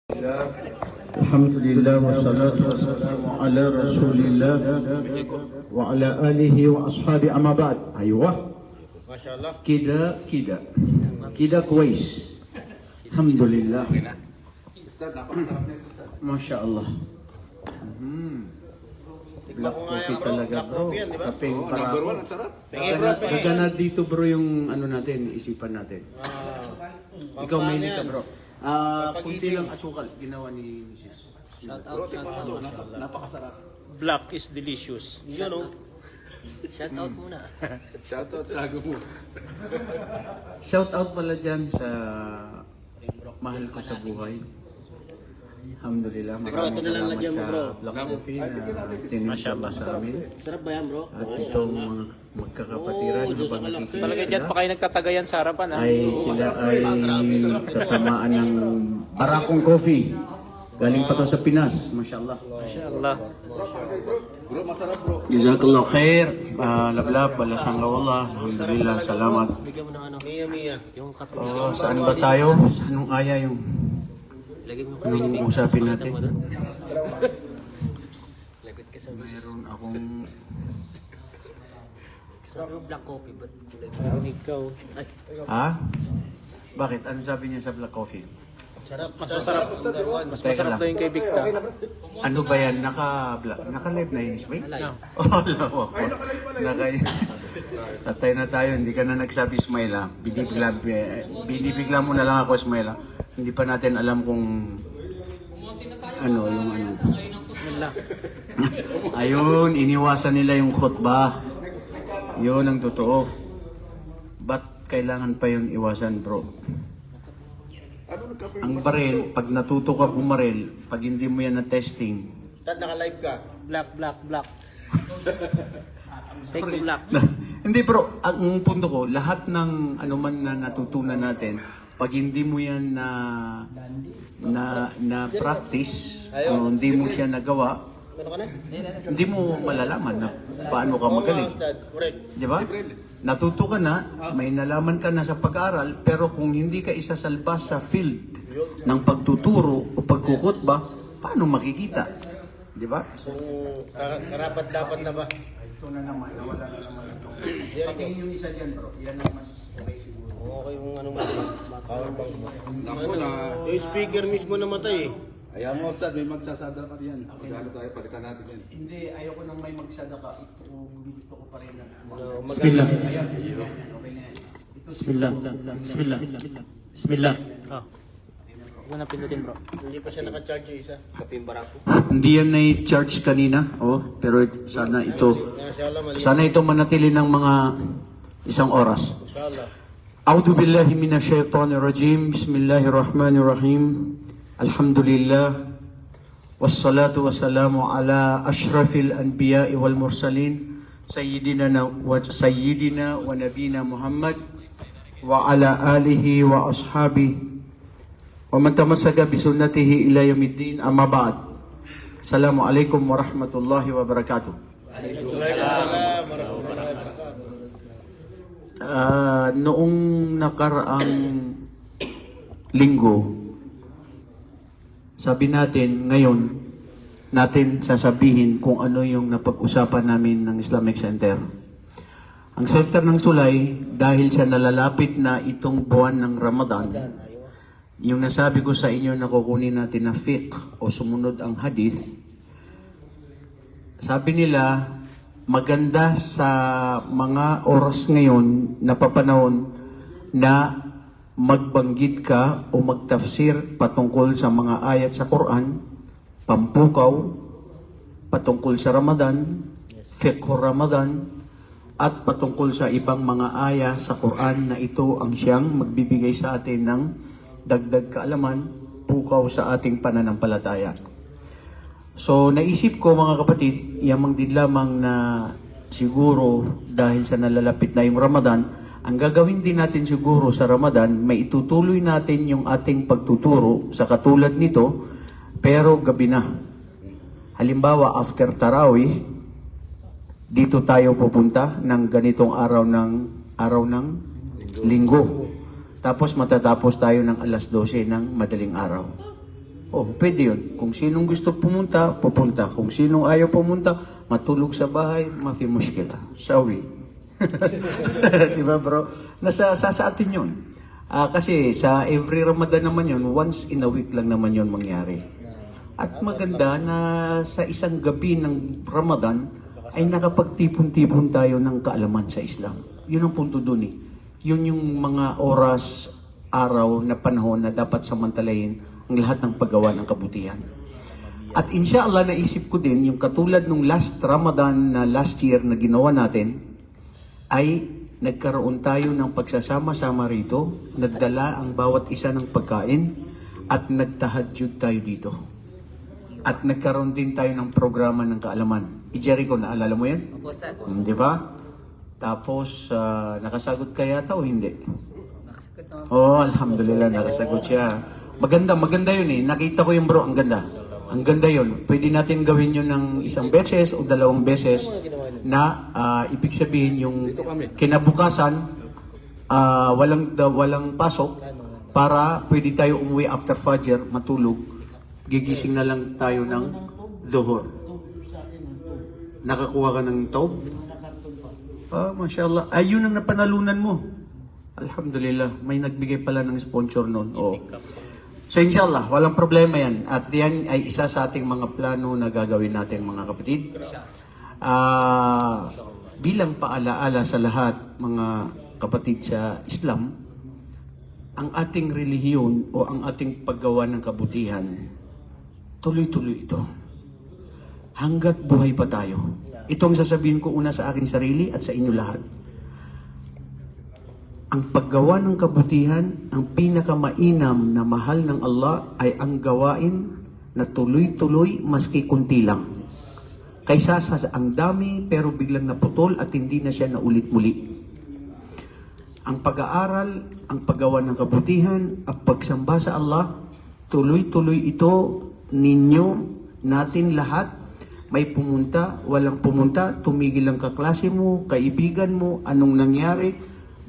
Alhamdulillah wassalatu wassalamu ala rasulillah wa ala alihi wa ashabi amma ba'd. Aywa. Masyaallah. Kida kuwais. Alhamdulillah. Ustad, napakasarap na ito, Ustad. Masyaallah. Tikman ko nga yan, bro. Talaga, Black bro. coffee yan, di ba? Kapeng Oo, para number ako. 1, ang sarap. Pingin, bro, pingin. Gagana dito bro yung ano natin, isipan natin. Ikaw Pampaan may ka yan. bro. Pag-isip. Kunti lang asukal ginawa ni Mrs. Shout Bro, out, shout tikman mo out. to. Napakasarap. Black is delicious. Yun, oh. Shout out muna. Shoutout sa ago mo. Shout out pala dyan sa mahal ko sa buhay. Alhamdulillah, Bro, maraming ito na lang salamat lagyan mo, sa bro. Black Coffee na tinitira sa amin. Sarap ba yan, bro? At itong mga magkakapatiran Oo, na Diyos ba ang malaki. nakikita Talaga dyan pa kayo nagtatagayan sa harapan ha. ay sila ay tatamaan ng Barakong Coffee. Galing pa to sa Pinas, mashallah. Mashallah. Bro, masarap, bro. Jazakallah khair, lablab, balasang lawallah, alhamdulillah, salamat. Bigyan mo ng ano, Mia. yung kape. Oh, saan ba tayo? Anong aya yung Lagyan mo anong usapin natin? Lagot ka sa Mayroon akong Sabi mo black coffee, ba't kulay? Ikaw. Ay, ha? Bakit? Ano sabi niya sa Black Coffee? Sarap. Mas masarap. Mas masarap daw yung kay Victor. Ano ba yan? Naka-live na yun, Ismail? Alay. Oh, loko. Tatay na tayo, hindi ka na nagsabi, Ismail, ha? Binibigla mo na lang ako, Ismail, ha? Hindi pa natin alam kung ano, yung ano. Bismillah. Ayun, iniwasan nila yung khutbah. Yun ang totoo. Ba't kailangan pa yun iwasan, bro? Ang baril, pag natuto ka bumaril, pag hindi mo yan na testing, Tad, naka-live ka. Black. Steak to black. hindi bro, ang punto ko, lahat ng ano man na natutunan natin, pag hindi mo yan na practice, o hindi mo siya nagawa, Ano ka na? hindi mo malalaman na paano ka magaling. Ustad, correct. Di ba? Natuto ka na, may nalaman ka na sa pag-aaral, pero kung hindi ka isasalba sa field ng pagtuturo o pagkukutba, paano makikita? Di ba? Kung karapat dapat na ba? Ito na naman, nawala na naman ito. Yan, Patingin yung isa dyan bro, yan ang mas okay siguro. Okay yung ano mo. Power bank mo. Yung speaker mismo namatay eh. Ayan mo, Ustad, may magsasada pa diyan. Pag-ano tayo, palitan natin yan. Hindi, ayoko nang may magsadaka. Ito, gusto ko pa rin na. Bismillah. Ayan, okay na yan. Bismillah. Bismillah. Oh. Huwag mo na pindutin bro. Hindi pa siya naka-charge yung isa. Kaping barako. Hindi yan na-charge kanina, pero sana ito, Mashallah, mali. sana ito manatili ng mga isang oras. Mashallah. A'udhu billahi minasyaitanir rajim. Bismillahirrahmanirrahim. Alhamdulillah. Wassalatu wassalamu ala ashrafil anbiya'i wal mursalin. Sayyidina wa nabina Muhammad wa ala alihi wa ashabihi wa man tamassaka bi sunnatihi ila yaumiddin, amma ba'd. Assalamualaikum warahmatullahi wabarakatuh. Waalaikumsalam warahmatullahi wabarakatuh. Noong nakaraang linggo, sabi natin ngayon natin sasabihin kung ano yung napag-usapan namin ng Islamic Center. Ang Center ng Sulay, dahil sa nalalapit na itong buwan ng Ramadan, yung nasabi ko sa inyo na kukunin natin na fiqh o sumunod ang hadith, sabi nila maganda sa mga oras ngayon na papanahon na magbanggit ka o magtafsir patungkol sa mga ayat sa Quran, pampukaw, patungkol sa Ramadan, fiqh Ramadan, at patungkol sa ibang mga aya sa Quran na ito ang siyang magbibigay sa atin ng dagdag kaalaman, pukaw sa ating pananampalataya. So naisip ko mga kapatid, yamang din lamang na siguro dahil sa nalalapit na yung Ramadan, ang gagawin din natin siguro sa Ramadan, may itutuloy natin yung ating pagtuturo sa katulad nito, pero gabi na. Halimbawa, after Tarawih, dito tayo pupunta ng ganitong araw ng linggo. Tapos matatapos tayo ng alas 12 ng madaling araw. Oh, pwede yun. Kung sinong gusto pumunta, pupunta. Kung sinong ayaw pumunta, matulog sa bahay, mafi mushkila. Sawi. Di ba bro? Sa atin yun. Kasi sa every Ramadan naman yun, once in a week lang naman yun mangyari. At maganda na sa isang gabi ng Ramadan ay nakapagtipon-tipon tayo ng kaalaman sa Islam. Yun ang punto dun eh. Yun yung mga oras, araw na panahon na dapat samantalayin ang lahat ng paggawa ng kabutihan. At inshallah, naisip ko din, yung katulad nung last Ramadan na last year na ginawa natin, ay nagkaroon tayo ng pagsasama-sama rito, nagdala ang bawat isa ng pagkain, at nagtahajjud tayo dito. At nagkaroon din tayo ng programa ng kaalaman. Jericho, naalala mo yan? Di ba? Tapos, nakasagot ka yata o hindi? Oh, alhamdulillah, nakasagot siya. Maganda yun eh. Nakita ko yung bro, ang ganda. Ang ganda yun. Pwede natin gawin yun ng isang beses o dalawang beses na ibig sabihin yung kinabukasan, walang pasok para pwede tayo umuwi after Fajr, matulog. Gigising na lang tayo ng Dhuhr. Nakakuha ka ng taub? Mashallah. Ayun ang napanalunan mo. Alhamdulillah. May nagbigay pala ng sponsor noon. Oh. So inshallah, walang problema yan. At yan ay isa sa ating mga plano na gagawin natin mga kapatid. Bilang paalaala sa lahat mga kapatid sa Islam, ang ating relihiyon o ang ating paggawa ng kabutihan, tuloy-tuloy ito. Hanggat buhay pa tayo. Ito ang sasabihin ko una sa aking sarili at sa inyo lahat. Ang paggawa ng kabutihan, ang pinakamainam na mahal ng Allah ay ang gawain na tuloy-tuloy maski kunti lang. Kaysa sa ang dami pero biglang naputol at hindi na siya naulit muli. Ang pag-aaral, ang paggawa ng kabutihan, ang pagsamba sa Allah, tuloy-tuloy ito ninyo, natin lahat. May pumunta, walang pumunta, tumigil ang kaklase mo, kaibigan mo, anong nangyari.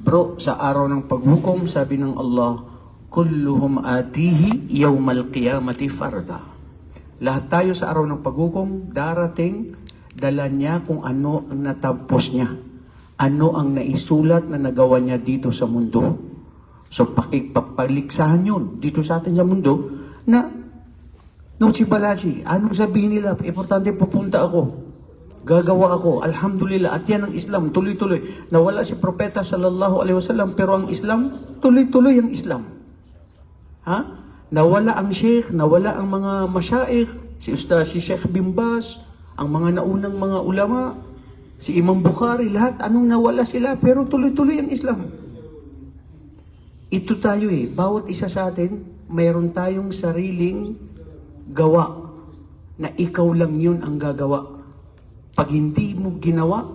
Bro, sa araw ng paghukom, sabi ng Allah, kulluhum atihi yawmal qiyamati farda. Lahat tayo sa araw ng paghukom, darating, dala niya kung ano ang natapos niya. Ano ang naisulat na nagawa niya dito sa mundo. So, papaliksahan yun dito sa atin sa mundo na, no, si Balaji, anong sabihin nila? Importante, pupunta ako. Gagawa ako, alhamdulillah, at yan ang Islam, tuloy-tuloy. Nawala si Propeta sallallahu alaihi wasallam, pero ang Islam, tuloy-tuloy ang Islam. Nawala ang Sheikh, nawala ang mga masyaikh, si Sheikh bin Baz, ang mga naunang mga ulama, si Imam Bukhari, lahat, anong nawala sila, pero tuloy-tuloy ang Islam. Ito tayo bawat isa sa atin, mayroon tayong sariling gawa, na ikaw lang yun ang gagawa. Pag hindi mo ginawa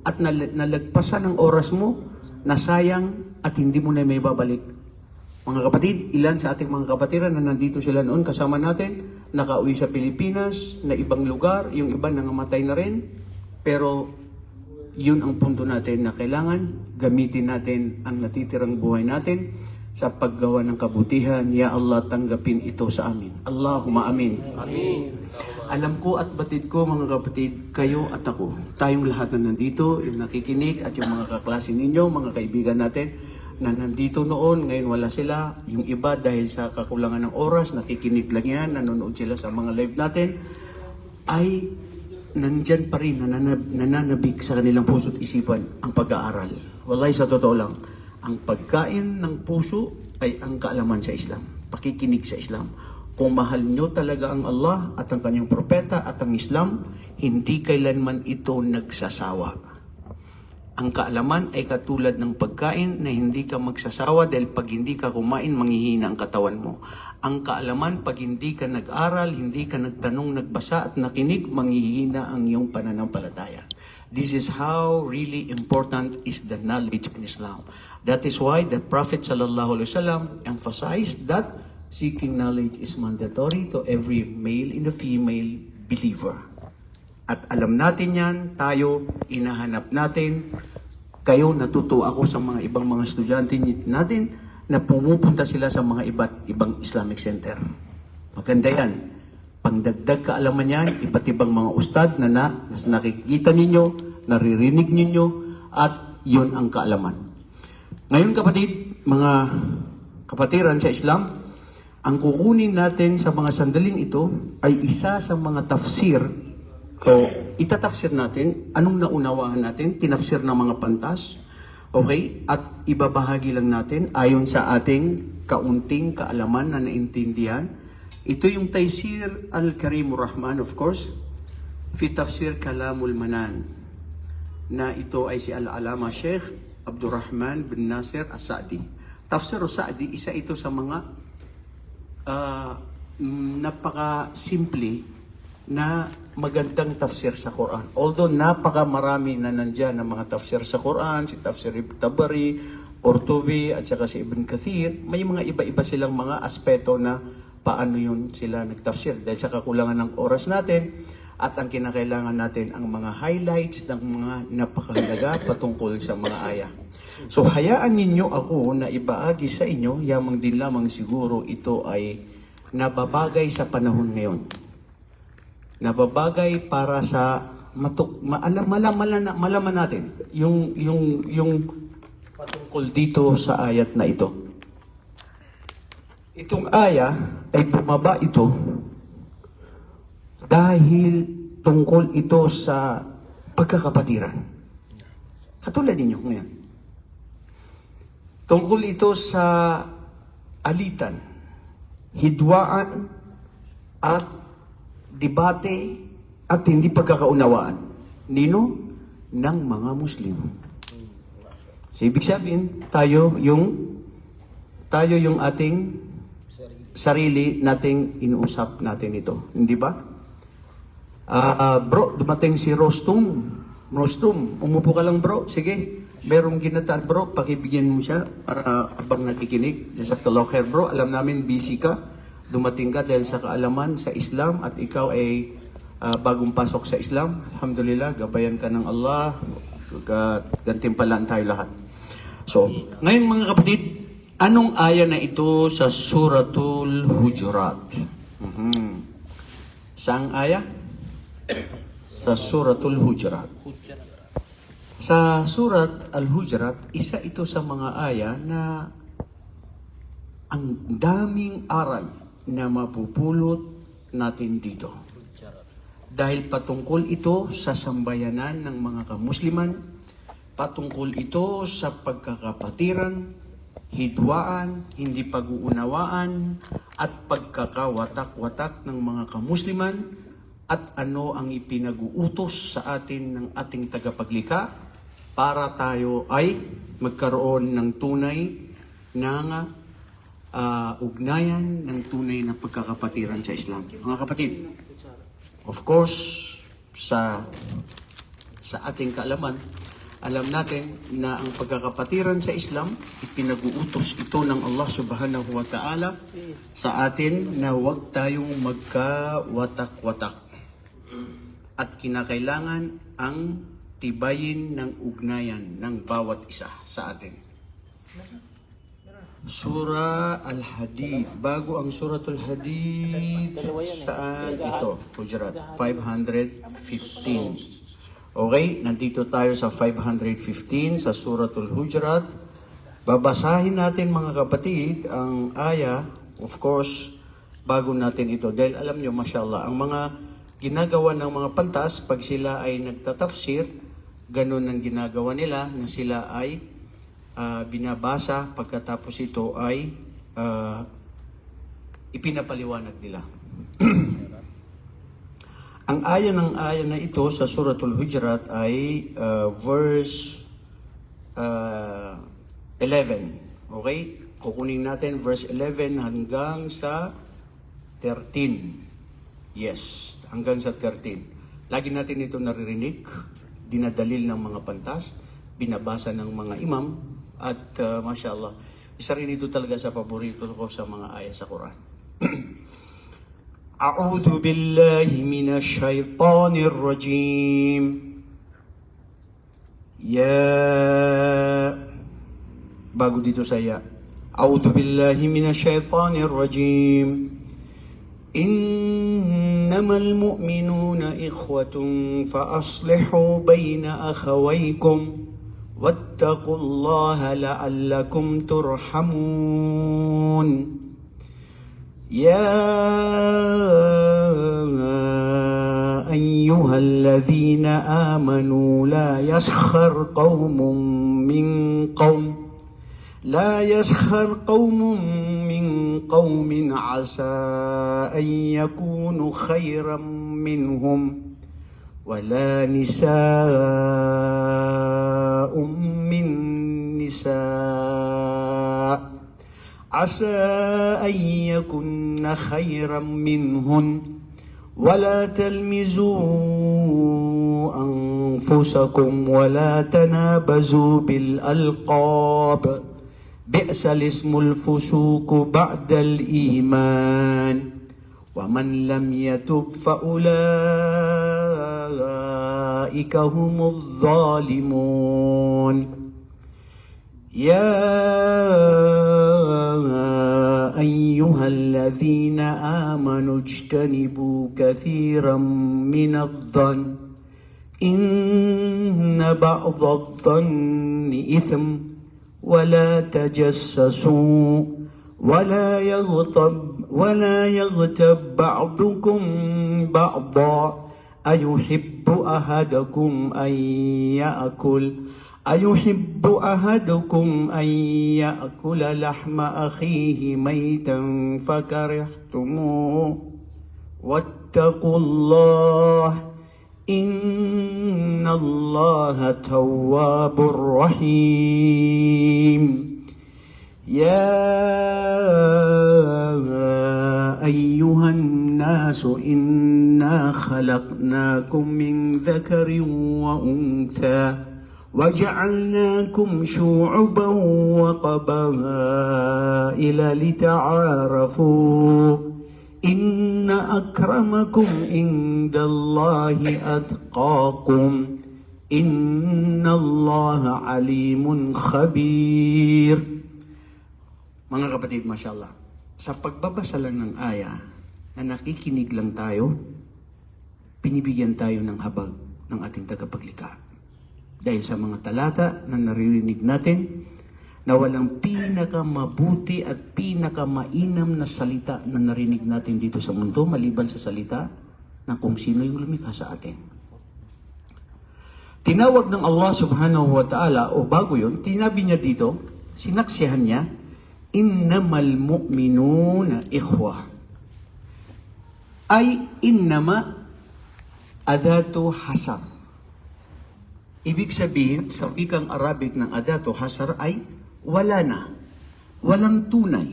at nalagpasan ang oras mo, nasayang at hindi mo na may babalik. Mga kapatid, ilan sa ating mga kapatiran na nandito sila noon kasama natin, nakauwi sa Pilipinas, na ibang lugar, yung iba nangamatay na rin. Pero yun ang punto natin na kailangan gamitin natin ang natitirang buhay natin sa paggawa ng kabutihan. Ya Allah, tanggapin ito sa amin. Allahumma amin. Amin. Alam ko at batid ko mga kapatid, kayo at ako, tayong lahat na nandito, yung nakikinig at yung mga kaklase ninyo, mga kaibigan natin na nandito noon, ngayon wala sila. Yung iba dahil sa kakulangan ng oras, nakikinig lang yan, nanonood sila sa mga live natin, ay nandyan pa rin, nananabik sa kanilang puso at isipan ang pag-aaral. Wallahi sa totoo lang, ang pagkain ng puso ay ang kaalaman sa Islam, pakikinig sa Islam. Kung mahal nyo talaga ang Allah at ang kanyang propeta at ang Islam, hindi kailanman ito nagsasawa. Ang kaalaman ay katulad ng pagkain na hindi ka magsasawa dahil pag hindi ka kumain, manghihina ang katawan mo. Ang kaalaman, pag hindi ka nag-aral, hindi ka nagtanong, nagbasa at nakinig, manghihina ang iyong pananampalataya. This is how really important is the knowledge in Islam. That is why the Prophet ﷺ emphasized that seeking knowledge is mandatory to every male and female believer. At alam natin yan, tayo, inahanap natin, kayo, natuto ako sa mga ibang mga estudyante natin na pumupunta sila sa mga iba't ibang Islamic center. Maganda yan. Pangdagdag kaalaman yan, iba't ibang mga ustad na mas nakikita ninyo, naririnig ninyo, at yun ang kaalaman. Ngayon kapatid, mga kapatiran sa Islam, ang kukunin natin sa mga sandaling ito ay isa sa mga tafsir o itatafsir natin, anong naunawahan natin, tinafsir ng mga pantas, okay? At ibabahagi lang natin ayon sa ating kaunting kaalaman na naintindihan. Ito yung Taysir Al-Karimur Rahman, of course, fi Tafsir Kalamul Manan, na ito ay si Al-Alama Sheikh Abdurrahman bin Nasir As-Sa'di. Tafsir As-Sa'di, isa ito sa mga napaka-simple na magandang tafsir sa Quran. Although napaka-marami na nandyan ng mga tafsir sa Quran, si Tafsir Ibn Tabari, Qurtubi, at saka si Ibn Kathir, may mga iba-iba silang mga aspeto na paano yun sila nagtafsir. Dahil sa kakulangan ng oras natin, at ang kinakailangan natin ang mga highlights ng mga napakahalaga patungkol sa mga aya. So hayaan ninyo ako na ibaagi sa inyo, yamang din lamang siguro ito ay nababagay sa panahon ngayon. Nababagay para sa malaman natin yung patungkol dito sa ayat na ito. Itong aya ay bumaba ito dahil tungkol ito sa pagkakapatiran. Katulad ninyo ngayon. Tungkol ito sa alitan, hidwaan, at debate at hindi pagkakaunawaan. Nino? Ng mga Muslim. So, ibig sabihin, tayo yung ating sarili nating inuusap natin ito. Hindi ba? Bro, dumating si Rostum. Rostum, umupo ka lang bro. Sige, merong ginataan bro. Pakibigyan mo siya para habang nakikinig. Jazakallahu khair bro. Alam namin busy ka. Dumating ka dahil sa kaalaman sa Islam at ikaw ay bagong pasok sa Islam. Alhamdulillah, gabayan ka ng Allah. Gantimpalaan tayo lahat. So, ngayon mga kapatid, anong aya na ito sa Suratul Hujurat? Saang aya? Sa Suratul Hujurat. Sa Surat Al-Hujurat, isa ito sa mga aya na ang daming aral na mapupulot natin dito. Dahil patungkol ito sa sambayanan ng mga kamusliman, patungkol ito sa pagkakapatiran, hidwaan, hindi pag-uunawaan, at pagkakawatak-watak ng mga kamusliman, at ano ang ipinag-uutos sa atin ng ating tagapaglikha para tayo ay magkaroon ng tunay na ugnayan ng tunay na pagkakapatiran sa Islam. Mga kapatid, of course, sa ating kaalaman, alam natin na ang pagkakapatiran sa Islam, ipinag-uutos ito ng Allah subhanahu wa ta'ala sa atin na huwag tayong magkawatak-watak. At kinakailangan ang tibayin ng ugnayan ng bawat isa sa atin. Surah Al-Hadid. Bago ang Suratul Hadid, saan ito? Hujurat 515. Okay, nandito tayo sa 515 sa Suratul Hujurat. Babasahin natin mga kapatid ang aya, of course, bago natin ito. Dahil alam nyo, mashallah, ang mga ginagawa ng mga pantas, pag sila ay nagtatafsir, ganun ang ginagawa nila, na sila ay binabasa, pagkatapos ito ay ipinapaliwanag nila. Ang aya na ito sa Suratul Hujurat ay verse 11. Okay? Kukunin natin verse 11 hanggang sa 13. Yes, hanggang sa 13. Lagi natin ito naririnig, dinadalil ng mga pantas, binabasa ng mga imam, at mashallah, isa rin ito talaga sa paborito ko sa mga aya sa Quran. A'udhu billahi minash shaitanir rajim. Bago dito sa ya. A'udhu billahi minash shaitanir rajim. إنما المؤمنون إخوة فأصلحوا بين أخويكم واتقوا الله لعلكم ترحمون يا أيها الذين آمنوا لا يسخر قوم من قوم عسى أن يكونوا خيرا منهم ولا نساء من نساء عسى أن يكن خيرا منهن ولا تلمزوا أنفسكم ولا تنابزوا بالألقاب بئس الاسم الفسوق بعد الإيمان ومن لم يتب فأولئك هم الظالمون يا أيها الذين آمنوا اجتنبوا كثيرا من الظن إن بعض الظن إثم ولا تجسسوا ولا يغتب بعضكم بعضا أيحب أحدكم أن يأكل لحم أخيه ميتا فكرهتموه واتقوا الله إن الله تواب رحيم يا أيها الناس إنا خلقناكم من ذكر وأنثى وجعلناكم شعوبا وقبائل لتعارفوا إن أكرمكم عند الله أتقاكم إن الله عليم خبير. Mga kapatid, mashallah, sa pagbabasa lang ng aya na nakikinig lang tayo, pinibigyan tayo ng habag ng ating tagapaglikha. Dahil sa mga talata na naririnig natin, na walang pinakamabuti at pinakamainam na salita na narinig natin dito sa mundo, maliban sa salita ng kung sino yung lumikha sa atin. Tinawag ng Allah subhanahu wa ta'ala, o bago yun, tinabi niya dito, sinaksihan niya, innamal mu'minuna ikhwa. Ay innama adatu hasar. Ibig sabihin, sa wikang Arabic ng adatu hasar ay wala na, walang tunay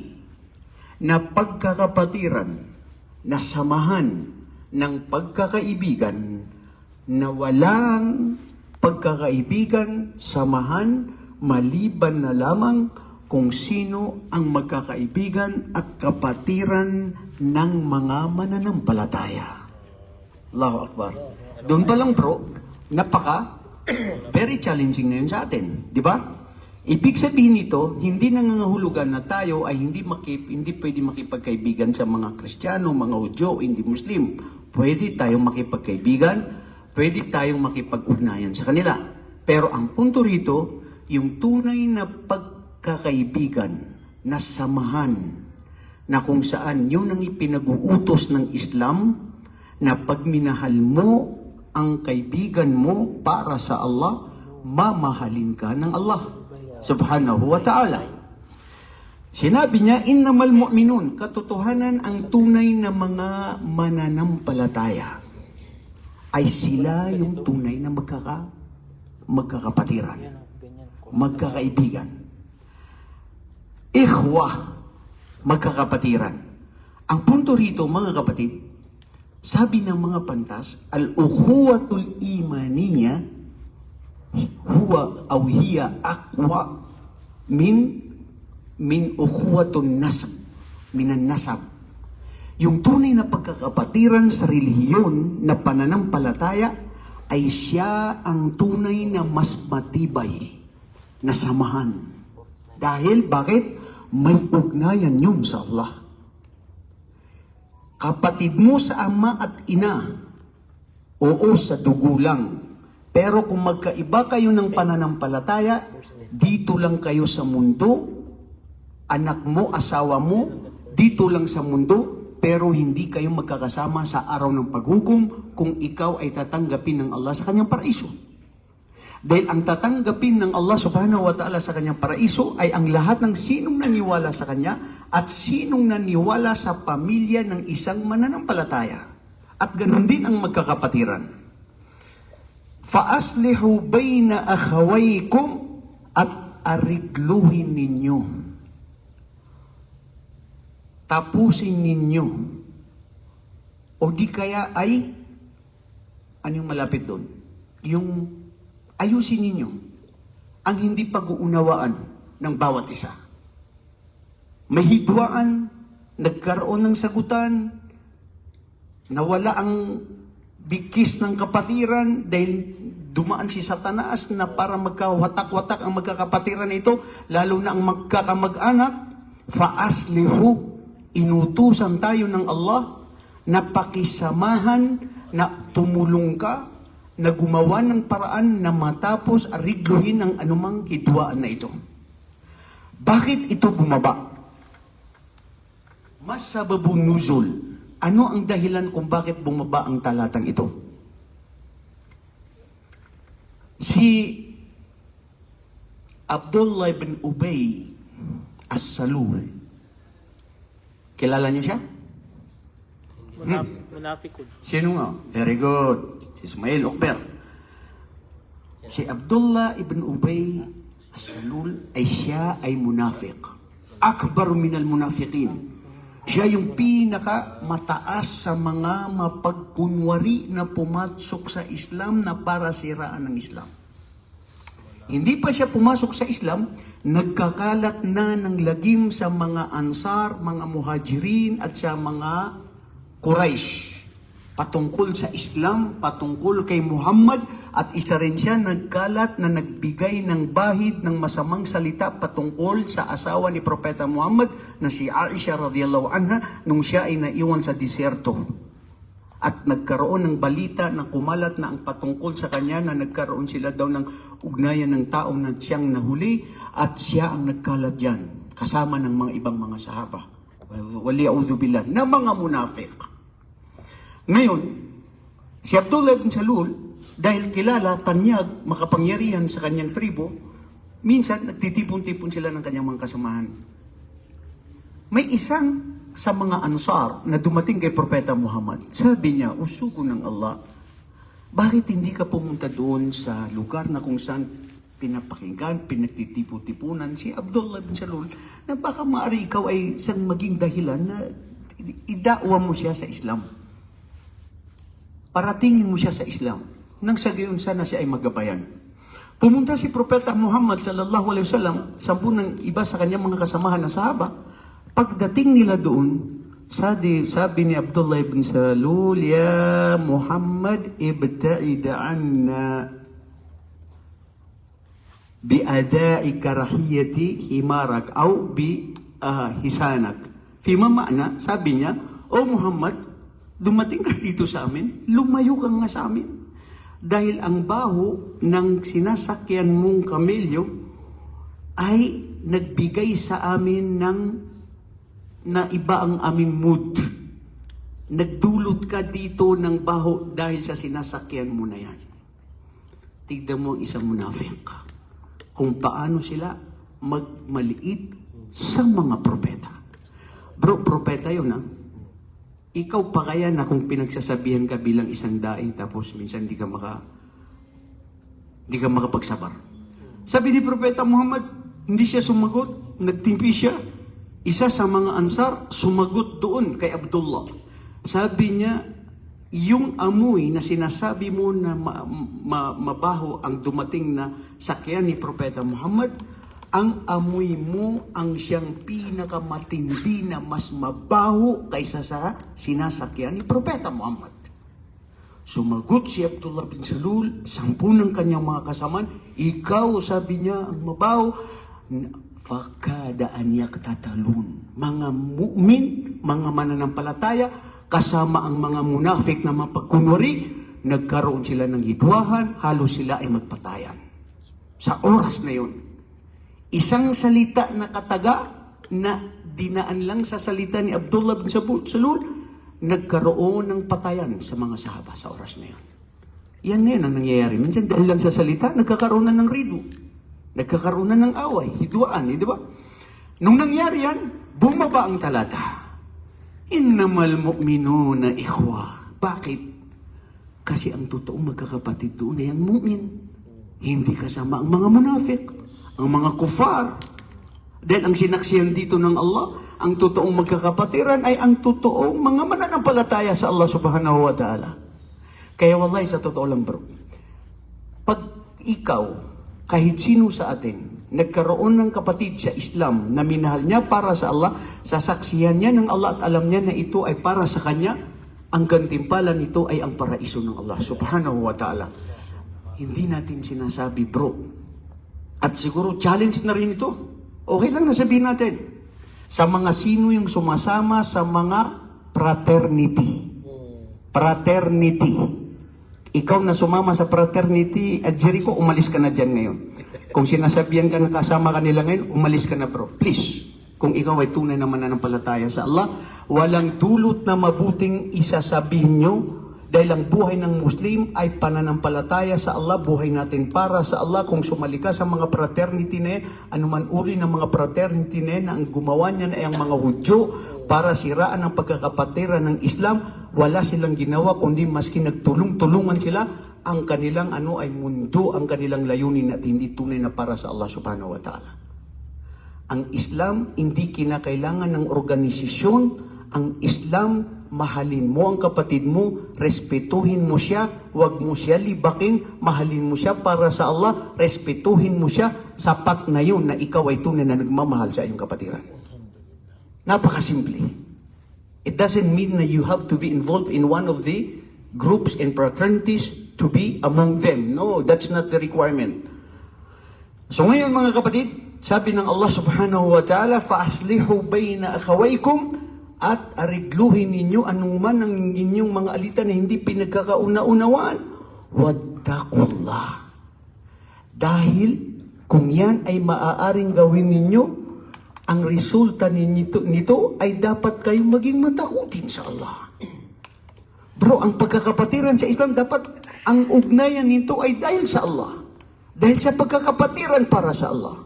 na pagkakapatiran, na samahan ng pagkakaibigan, na walang pagkakaibigan, samahan, maliban na lamang kung sino ang magkakaibigan at kapatiran ng mga mananampalataya. Allahu Akbar. Doon pa lang bro, very challenging ngayon sa atin, di ba? Ibig sabihin nito, hindi nangangahulugan na tayo ay hindi pwede makipagkaibigan sa mga Kristiyano, mga Hudyo, hindi Muslim. Pwede tayong makipagkaibigan, pwede tayong makipag-ugnayan sa kanila. Pero ang punto rito, yung tunay na pagkakaibigan, na samahan, na kung saan yun ang ipinag-uutos ng Islam, na pagminahal mo ang kaibigan mo para sa Allah, mamahalin ka ng Allah subhanahu wa ta'ala. Sinabi niya, innamal mu'minun, katotohanan ang tunay na mga mananampalataya ay sila yung tunay na magkakapatiran, magkakaibigan. Ikhwa, magkakapatiran. Ang punto rito, mga kapatid, sabi ng mga pantas, al-ukhuwatul imaniya huwa aw hiya aqwa min ukhuwatun nasab, minan nasab. Yung tunay na pagkakapatiran sa relihiyon na pananampalataya ay siya ang tunay na mas matibay na samahan. Dahil bakit? May ugnayan yun sa Allah. kapatid mo sa ama at ina, oo, sa dugo lang. Pero kung magkaiba kayo ng pananampalataya, dito lang kayo sa mundo, anak mo, asawa mo, dito lang sa mundo, pero hindi kayo magkakasama sa araw ng paghukom kung ikaw ay tatanggapin ng Allah sa kanyang paraiso. Dahil ang tatanggapin ng Allah subhanahu wa ta'ala sa kanyang paraiso ay ang lahat ng sinong naniwala sa kanya at sinong naniwala sa pamilya ng isang mananampalataya. At ganun din ang magkakapatiran. Faaslihu bayna akhawaykum at arigluhin ninyo. Tapusin ninyo. O di kaya ay, anong malapit doon? Yung ayusin ninyo ang hindi pag-uunawaan ng bawat isa. May hidwaan, nagkaroon ng sagutan, nawala ang bigkis ng kapatiran dahil dumaan si Satanas na para magkawatak-watak ang magkakapatiran ito, lalo na ang magkakamag-anak. Faaslihu, inutusan tayo ng Allah na pakisamahan, na tumulong ka, na gumawa ng paraan na matapos arigluhin ang anumang hidwaan na ito. Bakit ito bumaba? Masababun nuzul. Ano ang dahilan kung bakit bumaba ang talatang ito? Si Abdullah ibn Ubay as-Salul. Kilala niyo siya? Munafik. Sino nga? Very good. Si Ismail Okber. Si Abdullah ibn Ubay as-Salul siya ay munafik. Akbar minal munafiqin. Siya yung pinaka mataas sa mga mapagkunwari na pumasok sa Islam na para siraan ng Islam. Hindi pa siya pumasok sa Islam, nagkakalat na ng lagim sa mga Ansar, mga Muhajirin at sa mga Quraysh. Patungkol sa Islam, patungkol kay Muhammad, at isa rin siya nagkalat na nagbigay ng bahid ng masamang salita patungkol sa asawa ni Propeta Muhammad na si Aisha radhiyallahu anha nung siya ay naiwan sa disyerto. At nagkaroon ng balita na kumalat na ang patungkol sa kanya na nagkaroon sila daw ng ugnayan ng tao na siyang nahuli at siya ang nagkalat dyan kasama ng mga ibang mga sahaba. Wali'udhu billah, na mga munafik. Ngayon, si Abdullah ibn Salul, dahil kilala, tanyag, makapangyarihan sa kanyang tribo, minsan nagtitipon-tipon sila ng kanyang mga kasamahan. May isang sa mga Ansar na dumating kay Propeta Muhammad. Sabi niya, usugo ng Allah, bakit hindi ka pumunta doon sa lugar na kung saan pinapakinggan, pinagtitipo-tipunan si Abdullah ibn Salul, na baka maaari ikaw ay isang maging dahilan na idakwa mo siya sa Islam. Paratingin mo siya sa Islam. Nang sa gayon sana siya ay magabayan. Pumunta si Propeta Muhammad sallallahu alaihi wasallam, 10 ng iba sa kanyang mga kasamahan na sahaba. Pagdating nila doon, sabi ni Abdullah ibn Salul, ya Muhammad, ibta'id anna bi'ada'i karahiyati himarak au bi hisanak. Fima ma'na, sabi niya, O Muhammad, dumating ka dito sa amin, lumayo ka nga sa amin. Dahil ang baho ng sinasakyan mong kamelyo ay nagbigay sa amin ng na iba ang aming mood. Nagdulot ka dito ng baho dahil sa sinasakyan mo na yan. Tignan mo ang isang munafik. Kung paano sila magmaliit sa mga propeta. Bro, propeta yun ha. Ikaw pa kaya na kung pinagsasabihan ka bilang isang daing tapos minsan di ka makapagsabar. Sabi ni Propeta Muhammad, hindi siya sumagot, nagtimpi siya. Isa sa mga Ansar, sumagot doon kay Abdullah. Sabi niya, yung amoy na sinasabi mo na mabaho ang dumating na sakyan ni Propeta Muhammad, ang amoy mo ang siyang pinakamatindi na mas mabaho kaysa sa sinasakyan ni Propeta Muhammad. Sumagot si Abdullah bin Salul, 10 ng kanyang mga kasamaan, ikaw, sabi niya, ang mabaho. Fakada an yaktatalun. Mga mu'min, mga mananampalataya, kasama ang mga munafik na mapagkunwari, nagkaroon sila ng hidwahan, halos sila ay magpatayan. Sa oras na yun, isang salita na kataga na dinaan lang sa salita ni Abdullah bin Salul, nagkaroon ng patayan sa mga sahaba sa oras na yun. Yan ngayon ang nangyayari. Minsan dahil lang sa salita, nagkakaroon na ng rido. Nagkakaroon na ng away, hidwaan, di ba? Nung nangyari yan, bumaba ang talata. Innamal mu'minuna ikhwa. Bakit? Kasi ang totoong magkakapatid doon ay ang mu'min. Hindi kasama ang mga munafik, ang mga kufar. Dahil ang sinaksiyan dito ng Allah, ang totoong magkakapatiran ay ang totoong mga mananampalataya sa Allah subhanahu wa ta'ala. Kaya wallahi sa totoo lang bro, pag ikaw, kahit sino sa atin, nagkaroon ng kapatid sa Islam na minahal niya para sa Allah, sasaksihan niya ng Allah at alam niya na ito ay para sa kanya, ang gantimpala nito ay ang paraiso ng Allah subhanahu wa ta'ala. Hindi natin sinasabi bro, at siguro challenge na rin ito. Okay lang na sabihin natin, sa mga sino yung sumasama sa mga fraternity. Fraternity. Ikaw na sumama sa fraternity at Jericho, umalis ka na dyan ngayon. Kung sinasabihan ka na kasama ka nila ngayon, umalis ka na bro. Please, kung ikaw ay tunay na mananampalataya sa Allah, walang dulot na mabuting isasabihin nyo dahil ang buhay ng Muslim ay pananampalataya sa Allah, buhay natin para sa Allah. Kung sumali ka sa mga fraternity na yan, anuman uri ng mga fraternity na yan, na ang gumawa niyan ay ang mga Hudyo para siraan ang pagkakapatiran ng Islam, wala silang ginawa kundi maski nagtulong-tulungan sila, ang kanilang ay mundo, ang kanilang layunin at hindi tunay na para sa Allah subhanahu wa ta'ala. Ang Islam hindi kinakailangan ng organisasyon. Ang Islam, mahalin mo ang kapatid mo, respetuhin mo siya, huwag mo siya libakin, mahalin mo siya para sa Allah, respetuhin mo siya, sapat na yun na ikaw ay tunay na nagmamahal sa iyong kapatiran. Napakasimple. It doesn't mean na you have to be involved in one of the groups and fraternities to be among them. No, that's not the requirement. So ngayon mga kapatid, sabi ng Allah subhanahu wa ta'ala, فَأَصْلِحُوا بَيْنَ أَخَوَيْكُمْ, at arigluhin ninyo anong man ang inyong mga alitan na hindi pinagkakauna-unawaan. Wattaqullah. Dahil kung yan ay maaaring gawin ninyo, ang resulta nito ay dapat kayong maging matakutin sa Allah. Bro, ang pagkakapatiran sa Islam, dapat ang ugnayan nito ay dahil sa Allah. Dahil sa pagkakapatiran para sa Allah.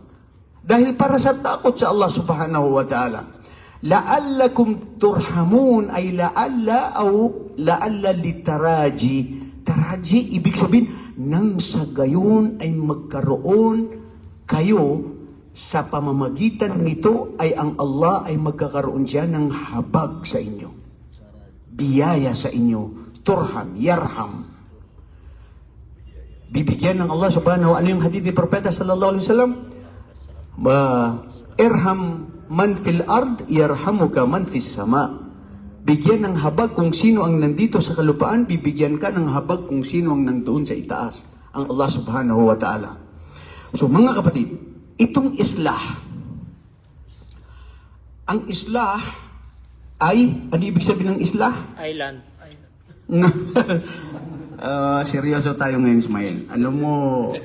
Dahil para sa takot sa Allah subhanahu wa ta'ala. La'allakum turhamun ay la'alla o la'alla litaraji. Taraji, ibig sabihin, nang sa gayon ay magkaroon kayo sa pamamagitan nito ay ang Allah ay magkakaroon siya ng habag sa inyo. Biyaya sa inyo. Turham, yarham. Bibigyan ng Allah subhanahu wa ta'ala. Ano yung hadith ni Propeta sallallahu alaihi wasallam? Irham man fil ard, yarhamuka man fis sama. Bigyan ng habag kung sino ang nandito sa kalupaan, bibigyan ka ng habag kung sino ang nandoon sa itaas. Ang Allah subhanahu wa ta'ala. So mga kapatid, itong islah, ang islah ay, ano ibig sabihin ng islah? Island. Seryoso tayo ngayon, Ismail.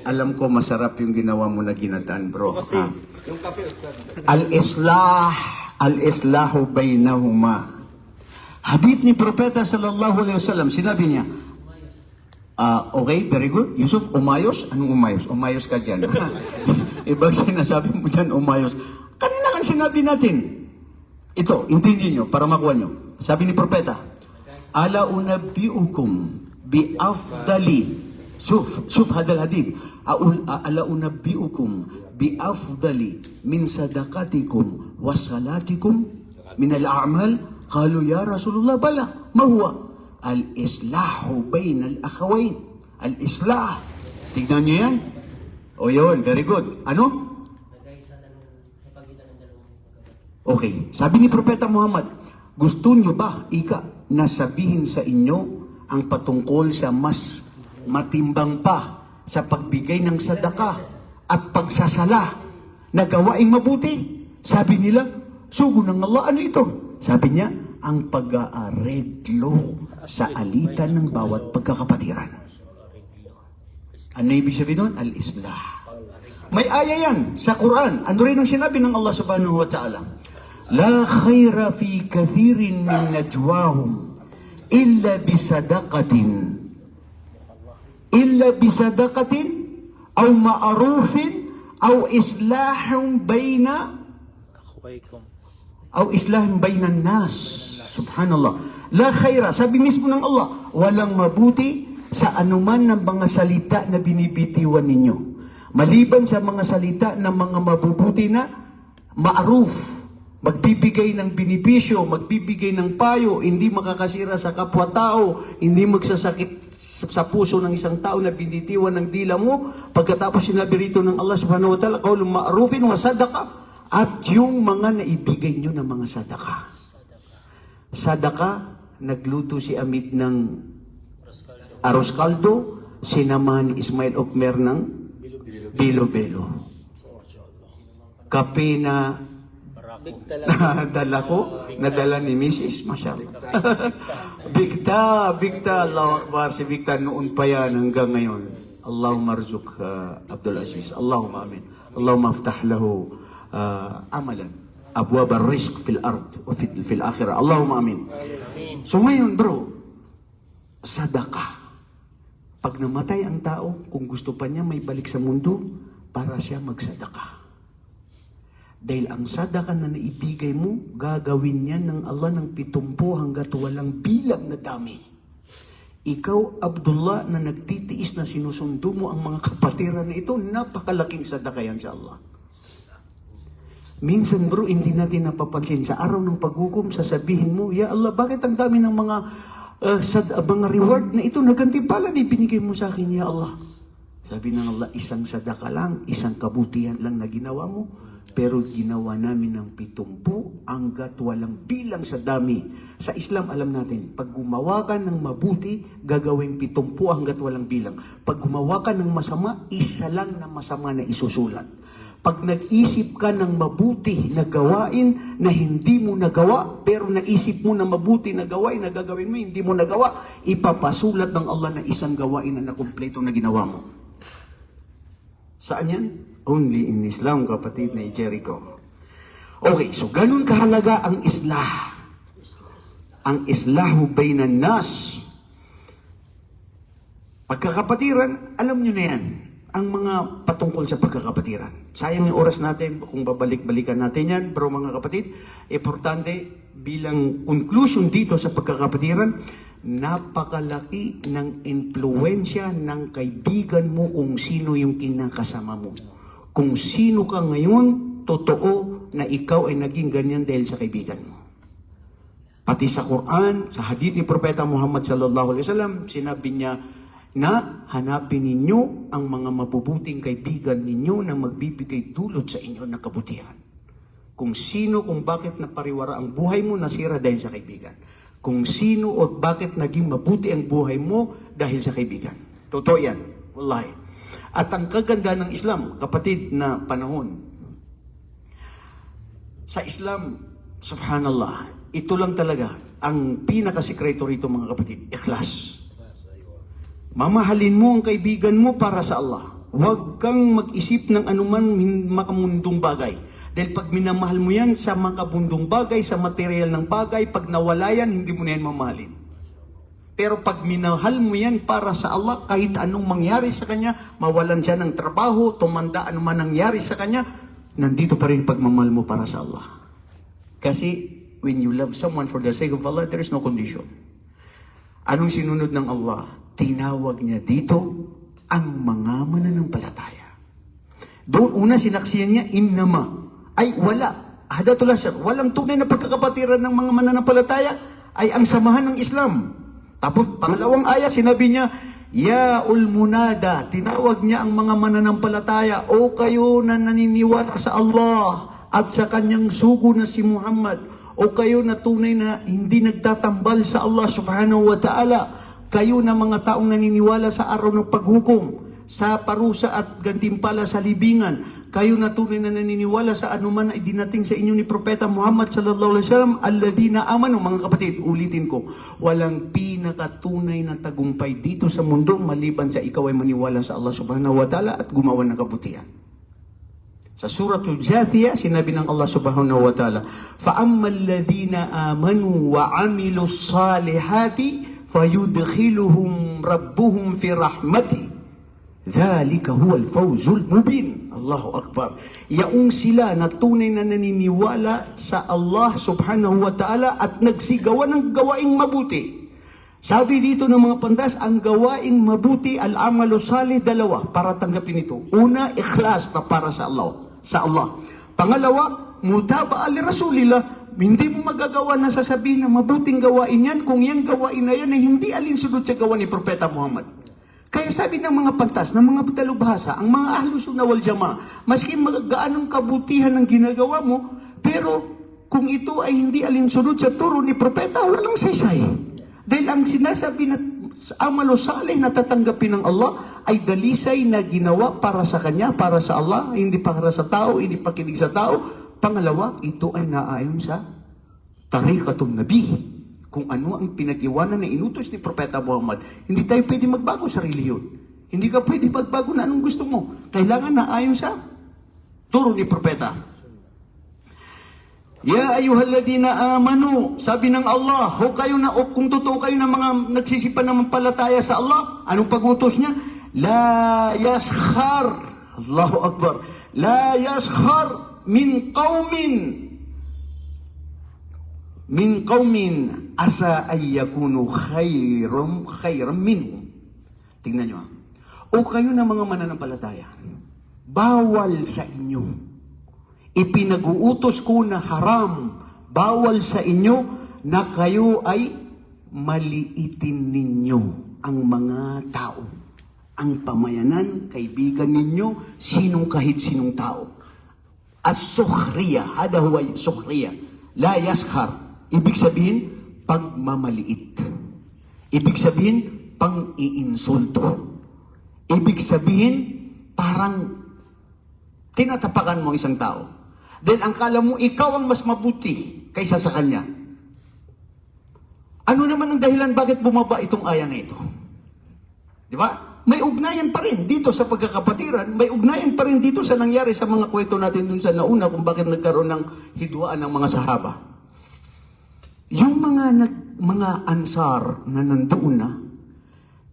Alam ko masarap yung ginawa mo na ginataan, bro. Ha? Yung kape, Ustad. Al-islahu baynahuma. Hadith ni Propeta sallallahu alaihi wasallam, sinabi niya, okay, very good. Yusuf, umayos? Anong umayos? Umayos ka dyan. Ibang sinasabi mo dyan, umayos. Kanina kan sinabi natin. Ito, intindi nyo, para makuha nyo. Sabi ni Propeta, ala unabbiukum biafdali. Shuf hadal hadith. Ala unabbiukum biafdali min sadaqatikum wa salatikum min al-a'mal. Qalu ya Rasulullah bala. Ma huwa? Al-islahu bayna al-akhawain. Al-islah. Tignan nyo yan. O yun, very good. Ano? Okay. Sabi ni Propeta Muhammad, gusto nyo ba, na sabihin sa inyo ang patungkol sa mas matimbang pa sa pagbigay ng sadaka at pagsasala na gawaing mabuti? Sabi nila, sugo ng Allah, ano ito? Sabi niya, ang pag-aareglo sa alitan ng bawat pagkakapatiran. Ano ibig sabihin nun? Al-islah. May aya yan sa Quran. Ano rin ang sinabi ng Allah subhanahu wa ta'ala? La khayra fi kathirin min najwahum illa bisadaqatin aw ma'rufin aw islahum bayna nas. Subhanallah. La khaira, sabi mismo ng Allah, walang mabuti sa anuman ng mga salita na binibitiwan ninyo. Maliban sa mga salita ng mga mabubuti na ma'ruf, magbibigay ng benepisyo, magbibigay ng payo, hindi makakasira sa kapwa-tao, hindi magsasakit sa puso ng isang tao na binitiwan ng dila mo. Pagkatapos sinabi rito ng Allah subhanahu wa ta'ala, qaulun ma'rufin wa sadaqa, at yung mga naibigay nyo ng mga sadaka. Sadaka, nagluto si Amit ng arroz caldo, sinamahan ni Ismail Okmer ng bilo-bilo. Kape na nadala ni Mrs. Masyaallah. Bigta, Allahu Akbar, si Bigta noon pa yan hanggang ngayon. Allahumma arzuk Abdul Aziz. Allahumma amin. Allahumma aftah lahu amalan. Abwab ar-rizq fil ard wa fil akhirah. Allahumma amin. So ngayon bro, sadaka. Pag namatay ang tao, kung gusto pa niya may balik sa mundo, para siya magsadaka. Dahil ang sadaka na naibigay mo, gagawin niya ng Allah ng 70 hanggat walang bilang na dami. Ikaw, Abdullah, na nagtitiis na sinusundo mo ang mga kapatiran na ito, napakalaking sadaka yan sa Allah. Minsan bro, hindi natin napapansin. Sa araw ng paghukom, sasabihin mo, Ya Allah, bakit ang dami ng mga reward na ito na gantimpala na ibinigay mo sa akin, Ya Allah? Sabi ng Allah, isang sadaka lang, isang kabutihan lang na ginawa mo, pero ginawa namin ng 70 hanggat walang bilang sa dami. Sa Islam, alam natin, pag gumawa ka ng mabuti, gagawin 70 hanggat walang bilang. Pag gumawa ka ng masama, isa lang na masama na isusulat. Pag nag-isip ka ng mabuti na gawain na hindi mo nagawa, pero naisip mo na mabuti na gawain na gagawin mo, hindi mo nagawa, ipapasulat ng Allah na isang gawain na nakumpleto na ginawa mo. Saan yan? Only in Islam, kapatid na Jericho. Okay, so ganun kahalaga ang islah. Ang islahu baynan nas. Pagkakapatiran, alam nyo na yan. Ang mga patungkol sa pagkakapatiran. Sayang yung oras natin kung babalik-balikan natin yan. Pero mga kapatid, importante bilang conclusion dito sa pagkakapatiran, napakalaki ng impluensya ng kaibigan mo kung sino yung kinakasama mo. Kung sino ka ngayon, totoo na ikaw ay naging ganyan dahil sa kaibigan mo. Pati sa Quran, sa hadith ni Propeta Muhammad sallallahu alaihi wasallam, sinabi niya na hanapin ninyo ang mga mabubuting kaibigan ninyo na magbibigay dulot sa inyo ng kabutihan. Kung sino, kung bakit napariwara ang buhay mo, nasira dahil sa kaibigan. Kung sino o bakit naging mabuti ang buhay mo dahil sa kaibigan. Totoo yan. Wallahi. At ang kaganda ng Islam, kapatid na panahon, sa Islam, subhanallah, ito lang talaga ang pinakasikreto rito mga kapatid, ikhlas. Mamahalin mo ang kaibigan mo para sa Allah. Huwag kang mag-isip ng anuman makamundong bagay. Dahil pag minamahal mo yan sa makabundong bagay, sa material ng bagay, pag nawala yan, hindi mo na yan mamahalin. Pero pag minahal mo yan para sa Allah, kahit anong mangyari sa Kanya, mawalan siya ng trabaho, tumanda anuman nangyari sa Kanya, nandito pa rin pagmamahal mo para sa Allah. Kasi when you love someone for the sake of Allah, there is no condition. Anong sinunod ng Allah? Tinawag niya dito ang mga mananampalataya. Doon una sinaksiyan niya, innama. Ay wala. Hadatullah siya. Walang tunay na pagkakapatiran ng mga mananampalataya ay ang samahan ng Islam. Tapos pangalawang aya, sinabi niya, Ya ulmunada. Tinawag niya ang mga mananampalataya. O kayo na naniniwala sa Allah at sa kanyang sugo na si Muhammad. O kayo na tunay na hindi nagtatambal sa Allah subhanahu wa ta'ala. Kayo na mga taong naniniwala sa araw ng paghukom. sa parusa at gantimpala sa libingan. Kayo na tunay na naniniwala sa anuman na idinating sa inyo ni Propeta Muhammad sallallahu alaihi wasallam, alladhina amanu, mga kapatid, ulitin ko, walang pinakatunay na tagumpay dito sa mundo maliban sa ikaw ay maniwala sa Allah subhanahu wa ta'ala at gumawa ng kabutihan. Sa Suratul Jathiyah, sinabi ng Allah subhanahu wa ta'ala, فَأَمَّا الَّذِينَ آمَنُوا وَعَمِلُوا الصَّالِحَاتِ فَيُدْخِلُهُمْ رَبُّهُمْ فِي رَحْمَتِهِ ذَلِكَ هُوَ الْفَوْزُ الْمُبِينُ. Allahu Akbar. Yaong sila na tunay na naniniwala sa Allah subhanahu wa ta'ala at nagsigawa ng gawaing mabuti. Sabi dito ng mga pandas, ang gawaing mabuti, al-amalu salih, dalawa para tanggapin ito. Una, ikhlas na para sa Allah. Pangalawa, mutaba'a li Rasulillah. Hindi mo magagawa na sasabihin na mabuting gawain yan kung yung gawain na yan ay hindi alinsunod sa gawa ni Propeta Muhammad. Kaya sabi ng mga pantas, ng mga talubhasa, ang mga ahlus sunnah wal jamaa, maski gaanong kabutihan ng ginagawa mo, pero kung ito ay hindi alinsunod sa turo ni Propeta, walang saysay. Dahil ang sinasabi na amalo salih na tatanggapin ng Allah ay dalisay na ginawa para sa Kanya, para sa Allah, hindi para sa tao, hindi pakinig sa tao. Pangalawa, ito ay naayon sa tariqatun Nabi. Kung ano ang pinag-iwanan na inutos ni Propeta Muhammad. Hindi tayo pwede magbago sa reliyon. Hindi ka pwede magbago na anong gusto mo. Kailangan na ayon sa turo ni Propeta. Ya ayyuhalladhina amanu, sabi ng Allah, kung totoo kayo ng mga nagsisipan ng palataya sa Allah, anong pag-utos niya? La yaskhar, Allahu Akbar, la yaskhar min qaumin asa ay yakunu khayram minhum. Tingnan nyo. O kayo na mga mananampalataya, bawal sa inyo. Ipinag-uutos ko na haram, bawal sa inyo na kayo ay maliitin ninyo ang mga tao. Ang pamayanan, kaibigan ninyo, kahit sinong tao. As-sukhriya, hada huwa sukhriya. La yaskhar. Ibig sabihin, pagmamaliit. Ibig sabihin, pang-iinsulto. Ibig sabihin, parang tinatapakan mo isang tao. Dahil ang kala mo, ikaw ang mas mabuti kaysa sa kanya. Ano naman ang dahilan bakit bumaba itong aya na ito? Di ba? May ugnayan pa rin dito sa pagkakapatiran, may ugnayan pa rin dito sa nangyari sa mga kwento natin dun sa nauna kung bakit nagkaroon ng hidwaan ng mga sahaba. Yung mga ansar na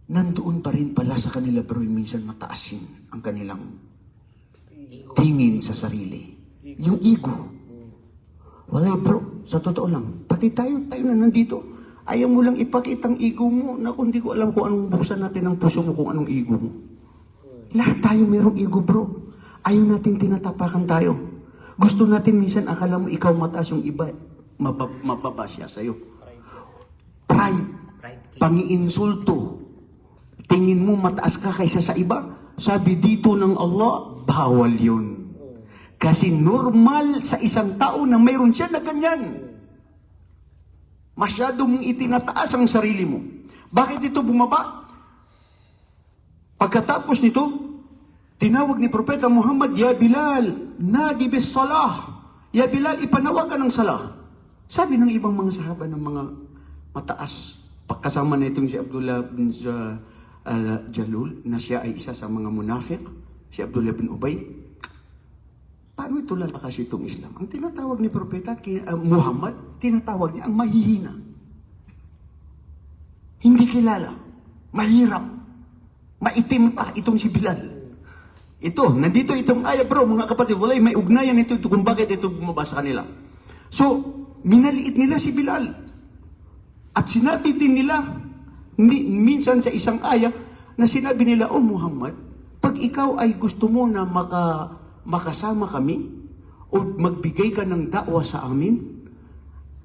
nandoon pa rin pala sa kanila, pero minsan mataasin ang kanilang tingin sa sarili. Yung ego. Wala bro, sa totoo lang, pati tayo na nandito, ayaw mo lang ipakita ang ego mo, na kung di ko alam kung anong buksan natin ang puso mo kung anong ego mo. Lahat tayo mayroong ego bro. Ayaw natin tinatapakan tayo. Gusto natin minsan akala mo ikaw mataas, yung iba mababa siya sa'yo. Pride. Pangiinsulto. Tingin mo mataas ka kaysa sa iba. Sabi dito ng Allah, bawal yun. Kasi normal sa isang tao na mayroon siya na ganyan. Masyado mong itinataas ang sarili mo. Bakit ito bumaba? Pagkatapos nito, tinawag ni Propeta Muhammad, Ya Bilal, nadi bis salah. Ya Bilal, ipanawag ka ng salah. Sabi ng ibang mga sahaba ng mga mataas, pagkasama na itong si Abdullah bin Jalul, na siya ay isa sa mga munafik, si Abdullah bin Ubay, paano ito lalakas itong Islam? Ang tinatawag ni Propeta Muhammad, tinatawag niya ang mahihina. Hindi kilala, mahirap, maitim pa itong si Bilal. Ito, nandito itong ayah bro, mga kapatid, walay may ugnayan ito kung bakit ito bumaba sa kanila. So, minaliit nila si Bilal. At sinabi din nila, minsan sa isang ayah, na sinabi nila, O Muhammad, pag ikaw ay gusto mo na makasama kami, o magbigay ka ng dakwa sa amin,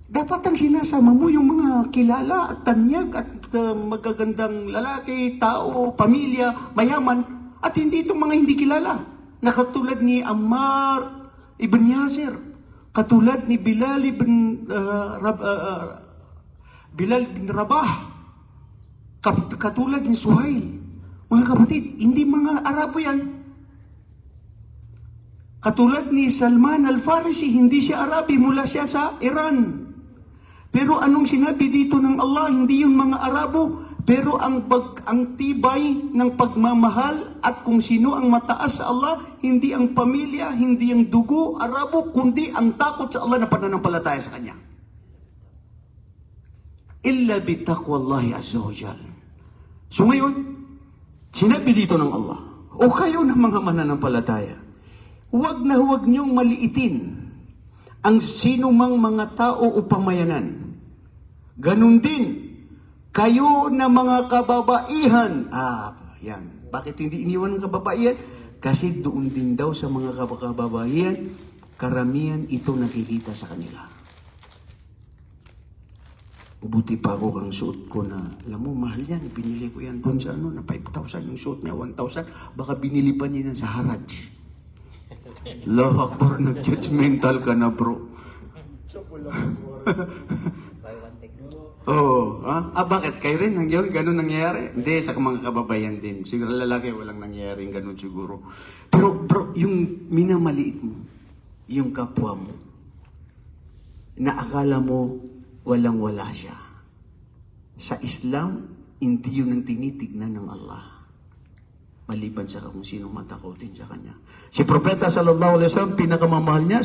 dapat ang sinasama mo yung mga kilala at tanyag at magagandang lalaki, tao, pamilya, mayaman, at hindi itong mga hindi kilala. Na katulad ni Ammar ibn Yasir, katulad ni Bilal bin Rabah, katulad ni Suhail. Mga kapatid, hindi mga Arabo yan. Katulad ni Salman al-Farisi, hindi siya Arabi, mula siya sa Iran. Pero anong sinabi dito ng Allah? Hindi yun mga Arabo, pero ang tibay ng pagmamahal at kung sino ang mataas sa Allah, hindi ang pamilya, hindi ang dugo, Arabo, kundi ang takot sa Allah na pananampalataya sa Kanya. Illa bitaqwallahi azza wa jal. So ngayon, sinabi dito ng Allah, o kayo na mga mananampalataya, huwag na huwag niyong maliitin ang sinumang mga tao o pamayanan. Ganun din, kayo na mga kababaihan. Yan. Bakit hindi iniwan ng kababaihan? Kasi doon din daw sa mga kababaihan, karamihan ito nakikita sa kanila. Buti pa ako kang suot ko na, alam mo, mahal yan. Binili ko yan doon sa na 5,000 yung suot niya, 1,000. Baka binili pa niya sa Haraj. Allahu Akbar, nag-judgmental ka na, bro. Bakit? Kayo rin, ganun nangyayari? Hindi, sa mga kababayan din. Siguro lalaki, walang nangyayari ganun siguro. Pero, bro, yung minamaliit mo, yung kapwa mo, na akala mo walang-wala siya. Sa Islam, hindi yun ang tinitignan ng Allah. Maliban sa kung sino matakotin sa Kanya. Si Propeta sallallahu alaihi wasallam, pinakamamahal niya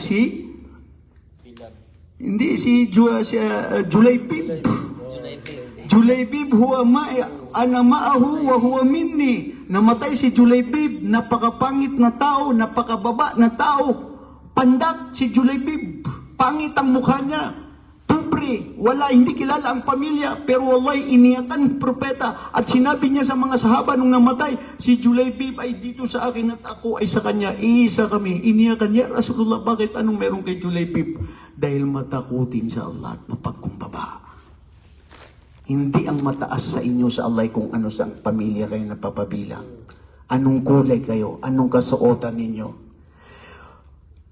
hindi si Julaybib. Julaybib huwa ana ma'ahu wa huwa minni. Namatay si Julaybib, napakapangit na tao, napakababa na tao. Pandak si Julaybib. Pangit ang mukha niya. Pobre, wala, hindi kilala ang pamilya, pero wallahi iniyakan ni propeta at sinabi niya sa mga sahaba nung namatay, si Julaybib ay dito sa akin at ako ay sa kanya, iisa kami. Iniyakan niya, Rasulullah, bakit anong meron kay Julaybib? Dahil matakutin sa Allah at mapagkumbaba. Hindi ang mataas sa inyo sa Allah kung ano sa pamilya kayo napapabilang. Anong kulay kayo? Anong kasuotan ninyo?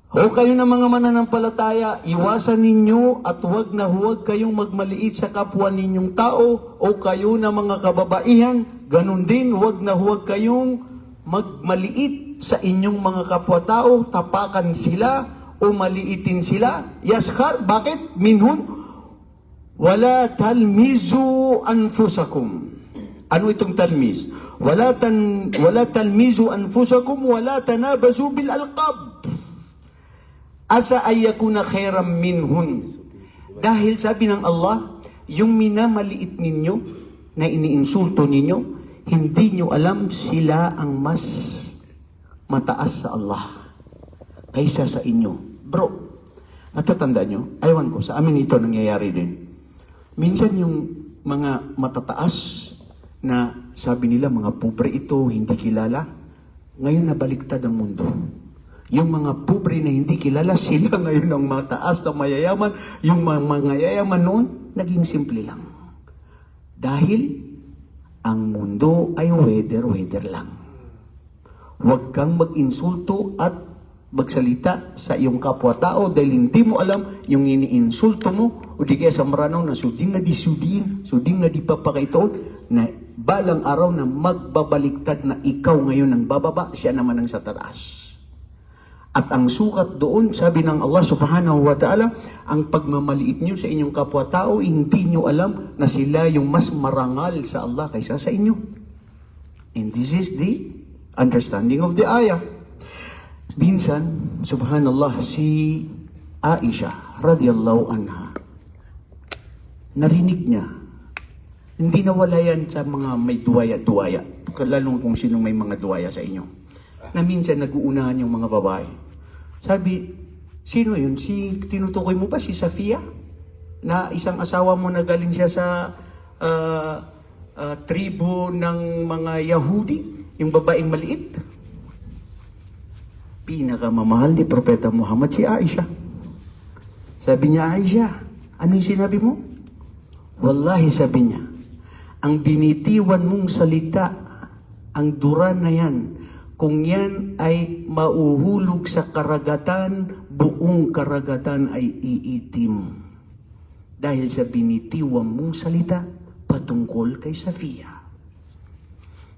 O kayo na mga mananampalataya, iwasan ninyo at huwag na huwag kayong magmaliit sa kapwa ninyong tao o kayo na mga kababaihan, ganun din huwag na huwag kayong magmaliit sa inyong mga kapwa-tao, tapakan sila o maliitin sila. Yaskhar, bakit? Minhun, wala talmizu anfusakum. Ano itong talmiz? Wala talmizu anfusakum, wala tanabazu bil alqab. Asa ayyakuna khairam minhun. Dahil sabi ng Allah, yung minamaliit ninyo, na iniinsulto ninyo, hindi nyo alam sila ang mas mataas sa Allah kaysa sa inyo. Bro, natatandaan nyo? Aywan ko, sa amin ito nangyayari din. Minsan yung mga matataas na sabi nila mga pobre ito, hindi kilala, ngayon nabaliktad ang mundo. Yung mga pobre na hindi kilala, sila ngayon ang mataas na mayayaman. Yung mga mayayaman noon, naging simple lang. Dahil ang mundo ay weather lang. Huwag kang mag-insulto at magsalita sa iyong kapwa-tao dahil hindi mo alam yung iniinsulto mo o di kaya sa maranaw na suding nga di papakaitoon na balang araw na magbabaliktad na ikaw ngayon ang bababa, siya naman ang sa taas. At ang sukat doon, sabi ng Allah subhanahu wa ta'ala, ang pagmamaliit nyo sa inyong kapwa-tao, hindi nyo alam na sila yung mas marangal sa Allah kaysa sa inyo. And this is the understanding of the ayah. Minsan, subhanallah, si Aisha radhiyallahu anha, narinig niya, hindi nawala yan sa mga may duwaya-duwaya, lalo kung sinong may mga duwaya sa inyo, na minsan nag-uunahan yung mga babae. Sabi, sino yun? Tinutukoy mo ba si Safia? Na isang asawa mo na galing siya sa tribo ng mga Yahudi, yung babaeng maliit. Pinakamamahal ni Propeta Muhammad si Aisha. Sabi niya, Aisha, ano yung sinabi mo? Wallahi, sabi niya, ang binitiwan mong salita, ang dura na yan, kung yan ay mauhulog sa karagatan, buong karagatan ay iitim. Dahil sa binitiwan mong salita, patungkol kay Safia.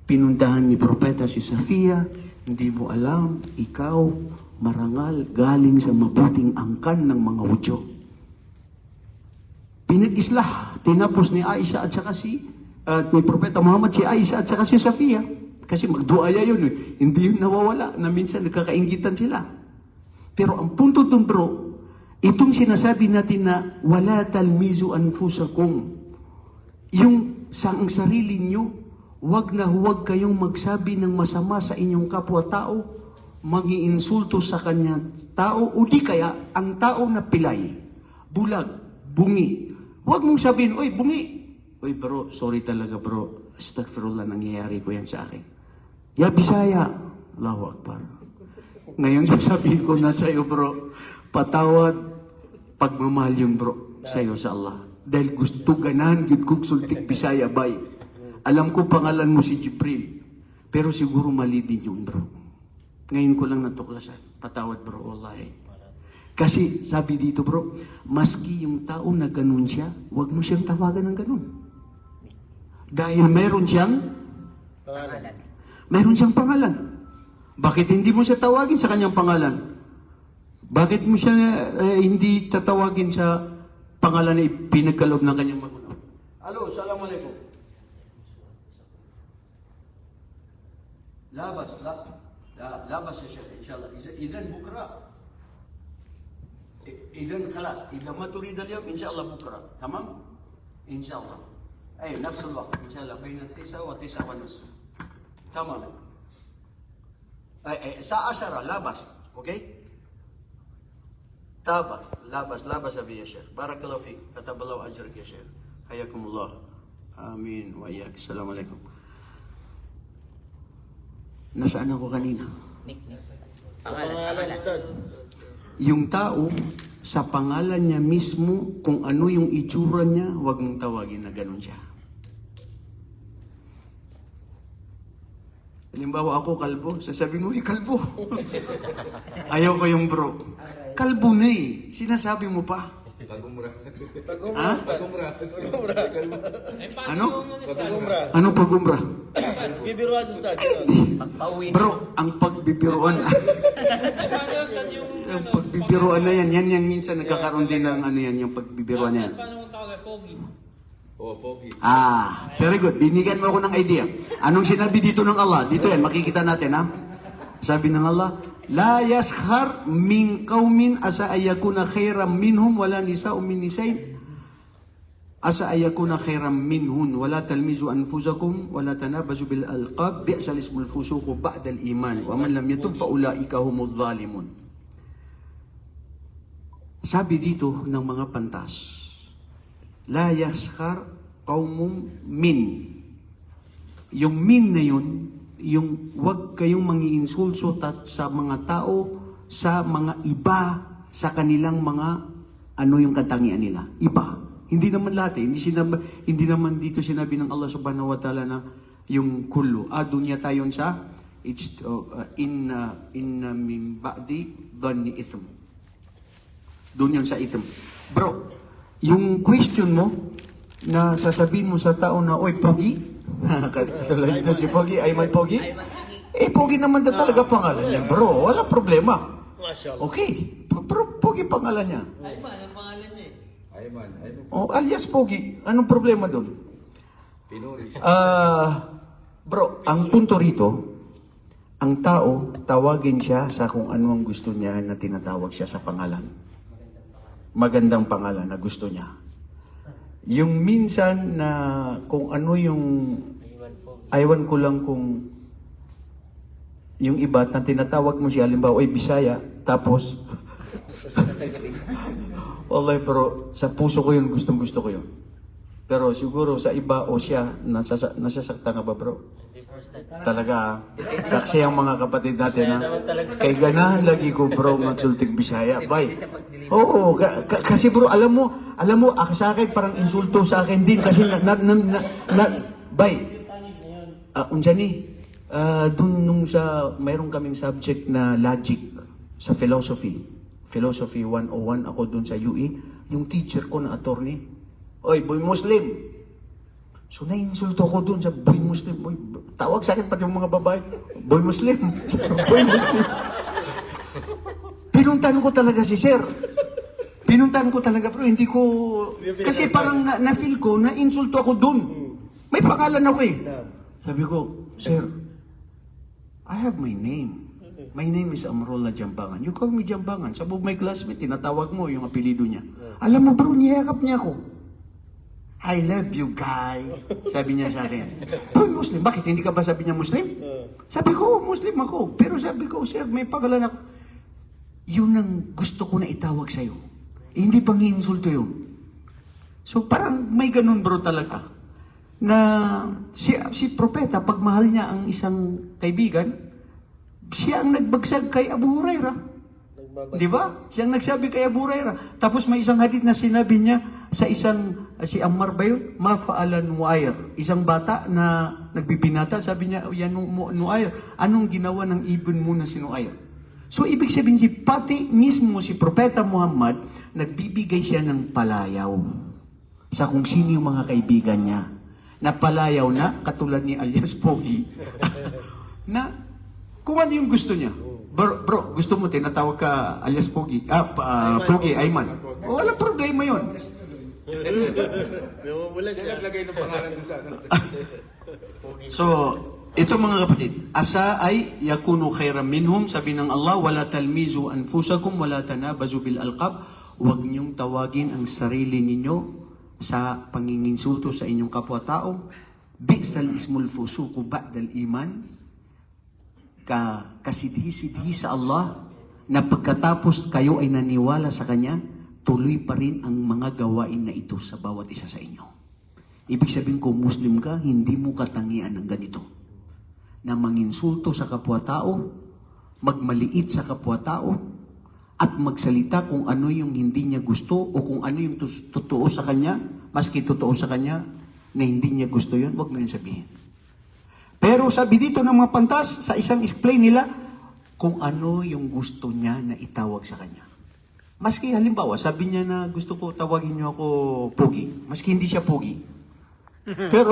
pinuntahan ni Propeta si Safia, hindi mo alam, ikaw, marangal, galing sa mabuting angkan ng mga Hudyo. Pinag-islah, tinapos ni Aisha at saka ni Propeta Muhammad si Aisha at saka si Safia. Kasi magduaya yun, hindi yun nawawala na minsan nagkakaingitan sila. Pero ang punto dun bro, itong sinasabi natin na wala talmizu anfusakum. Yung sa ang sarili nyo, huwag na huwag kayong magsabi ng masama sa inyong kapwa-tao, mangiinsulto sa kanya tao, o di kaya ang tao na pilay, bulag, bungi. Huwag mong sabihin, oy, bungi. Oy bro, sorry talaga bro, astaghfirullah, nangyayari ko yan sa akin. Ya Bisaya, Allahu Akbar. Ngayon sasabihin ko na sa'yo bro, patawad, pagmamahal yung bro, sa'yo sa Allah. Dahil gusto ganahan, yun kong sultik Bisaya, bay. Alam ko pangalan mo si Jibril, pero siguro mali din yun bro. Ngayon ko lang natuklasan. Patawad bro, wallahi. Kasi sabi dito bro, maski yung tao na ganun siya, huwag mo siyang tawagan ng ganun. Dahil meron siyang pangalan. Bakit hindi mo siya tawagin sa kanyang pangalan? Bakit mo siya hindi tatawagin sa pangalan na pinagkaloob ng kanyang magulang? Alo, assalamualaikum. labas ya Sheikh inshallah. إذن بكرة إذن خلاص إذا ما تريد اليوم إن شاء الله بكرة تمام إن شاء الله أي نفس الوقت إن شاء الله بين 9 و9 ونصف تمام الساعة 10 لا بأس أوكي لا بأس أبي يا شيخ بارك الله فيك كتب الله أجرك يا شيخ حياكم الله آمين وإياك السلام عليكم. Nasaan ako kanina? Pangalan, Ustad. Yung tao, sa pangalan niya mismo, kung ano yung itsura niya, huwag mong tawagin na ganun siya. Halimbawa ako kalbo, sasabi mo, kalbo. Ayaw ko yung bro. Kalbo na eh. Sinasabi mo pa. Pag-umra. Ha? Pag-umra. Ano? Pag-umra. Ano pag-umra? Bibiruan, Ustad. Bro, ang pagbibiruan. Ang pagbibiruan na yan yung minsan nagkakaroon din ng ano yan, yung pagbibiruan na yan. Oh, pogi. Very good. Binigyan mo ako ng idea. Anong sinabi dito ng Allah? Dito yan, makikita natin ha. Sabi ng Allah, La yaskhar min qaumin asa ayakuna khairam minhum wala nisa'u min nisain asa ayakuna khairam minhun wala talmizu anfusakum wala tanabazu bil alqab bi'sal ismul fusuq ba'da al iman wa man lam yatub fa ulaika humudh zalimun. Sabi dito ng mga pantas, La yaskhar qaumum min. Yung min na yun, yung wag kayong mangiinsulso sa mga tao, sa mga iba, sa kanilang mga ano yung katangian nila. Iba. Hindi naman lahat eh. Hindi naman dito sinabi ng Allah subhanahu wa ta'ala na yung kullu. Doon niya tayon sa inna min ba'di dhanni ithm. Doon yun sa ithm. Bro, yung question mo na sasabihin mo sa tao na, oy, pogi, katulad dito si Pogi, Ayman Pogi. Pogi naman na talaga pangalan niya, bro. Wala problema. Okay. Pero Pogi pangalan niya. Ayman, ang pangalan niya eh. Ayman. Alias Pogi. Anong problema doon? Pinuri. Bro, ang punto rito, ang tao, tawagin siya sa kung ano ang gusto niya na tinatawag siya sa pangalan. Magandang pangalan na gusto niya. Yung minsan na kung ano yung aywan ko lang kung yung iba na tinatawag mo siya halimbawa ay Bisaya tapos wallahi pero sa puso ko yun gustong gusto ko yun pero siguro sa iba o siya nasasaktan ka ba bro? Talaga saksi ang mga kapatid natin na kay ganahan lagi ko bro magsultig Bisaya bye. Oo, kasi bro alam mo sa akin parang insulto sa akin din kasi bye. Unsa ni dun nung sa mayroon kaming subject na logic sa philosophy 101 ako dun sa UE yung teacher ko na attorney oy boy Muslim So naiinsulto ko doon sa boy Muslim. Boy, tawag sa akin pati yung mga babae, boy Muslim. Boy Muslim. Pinuntahan ko talaga si sir. Pinuntahan ko talaga, pero hindi ko... Kasi parang na-feel ko, na-insulto ako doon. May pangalan ako eh. Sabi ko, sir, I have my name. My name is Amrola Jambangan. You call me Jambangan. Sa my classmate, tinatawag mo yung apelido niya. Alam mo bro, niyakap niya ako. I love you, guy. Sabi niya sa akin. Bro, Muslim. Bakit? Hindi ka ba sabi niya Muslim? Sabi ko, Muslim ako. Pero sabi ko, sir, may pangalan ako. Yun ang gusto ko na itawag sa'yo. Hindi pang insulto yun. So parang may ganun bro talaga. Na si propeta, pag mahal niya ang isang kaibigan, siya ang nagbagsag kay Abu Hurairah. Di ba? Siya ang nagsabi kay Abu Hurairah. Tapos may isang hadith na sinabi niya sa isang, si Ammar ba yun? Mafa'alan Nuair. Isang bata na nagbibinata, sabi niya, yan Nuair, anong ginawa ng ibon mo na si Nuair? So ibig sabihin si pati mismo si Propeta Muhammad, nagbibigay siya ng palayaw sa kung sino yung mga kaibigan niya. Na palayaw na, katulad ni alias Pogi, na kung ano yung gusto niya. Bro, gusto mo tinatawag ka alias Pogi? Pogi, Ayman. Walang problema yun. Siya naglagay ng pangalan doon sa ano. So, ito mga kapatid, asa ay yakunu khairan minhum, sabi ng Allah, wala talmizu anfusakum, wala tanabazu bil alqab, huwag niyong tawagin ang sarili ninyo sa panginginsulto sa inyong kapwa-tao. Bi'sal ismul fusuku ba'dal iman, kasidhi-sidhi sa Allah, na pagkatapos kayo ay naniwala sa Kanya, tuloy pa rin ang mga gawain na ito sa bawat isa sa inyo. Ibig sabihin kung Muslim ka, hindi mo katangian ng ganito. Na manginsulto sa kapwa-tao, magmaliit sa kapwa-tao, at magsalita kung ano yung hindi niya gusto o kung ano yung totoo sa kanya, maski totoo sa kanya na hindi niya gusto yun, huwag mo yun sabihin. Pero sabi dito ng mga pantas, sa isang explain nila, kung ano yung gusto niya na itawag sa kanya. Maski halimbawa, sabi niya na gusto ko tawagin niyo ako Pogi, maski hindi siya Pogi. Pero,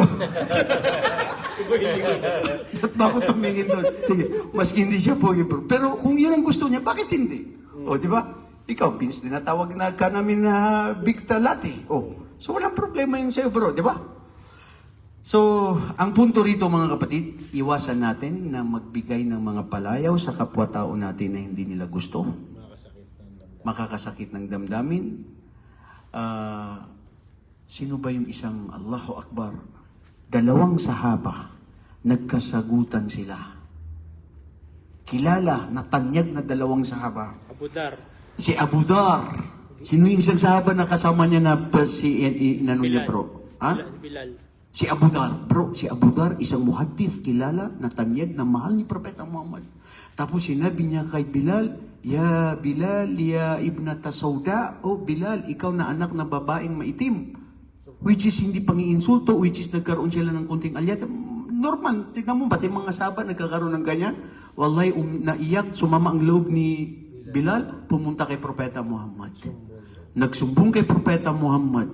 ba't ba ako tumingin doon? Sige, maski hindi siya Pogi bro. Pero kung yun ang gusto niya, bakit hindi? O, di ba? Ikaw, Vince, tinatawag na ka namin na Big Talati. O, so walang problema yun sa'yo bro, di ba? So, ang punto rito mga kapatid, iwasan natin na magbigay ng mga palayaw sa kapwa-tao natin na hindi nila gusto. Makakasakit ng damdamin. Sino ba yung isang Allahu Akbar? 2 sahaba, nagkasagutan sila. Kilala, natanyag na 2 sahaba. Abu Dar. Si Abu Dar. Sino yung isang sahaba na kasama niya na si inano niya bro? Ha? Bilal. Si Abu Dar. Bro, si Abu Dar, isang muhaddith, kilala, natanyag na mahal ni Propeta Muhammad. Tapos sinabi niya kay Bilal, Ya Bilal, ya ibnata Sauda, o Bilal, ikaw na anak na babaeng maitim. Which is hindi pangiinsulto, which is nagkaroon sila ng kunting alyat. Normal, tignan mo, pati mga sahabat nagkakaroon ng ganyan. Wallahi, naiyak, sumama ang loob ni Bilal, pumunta kay Propeta Muhammad. Nagsumbong kay Propeta Muhammad.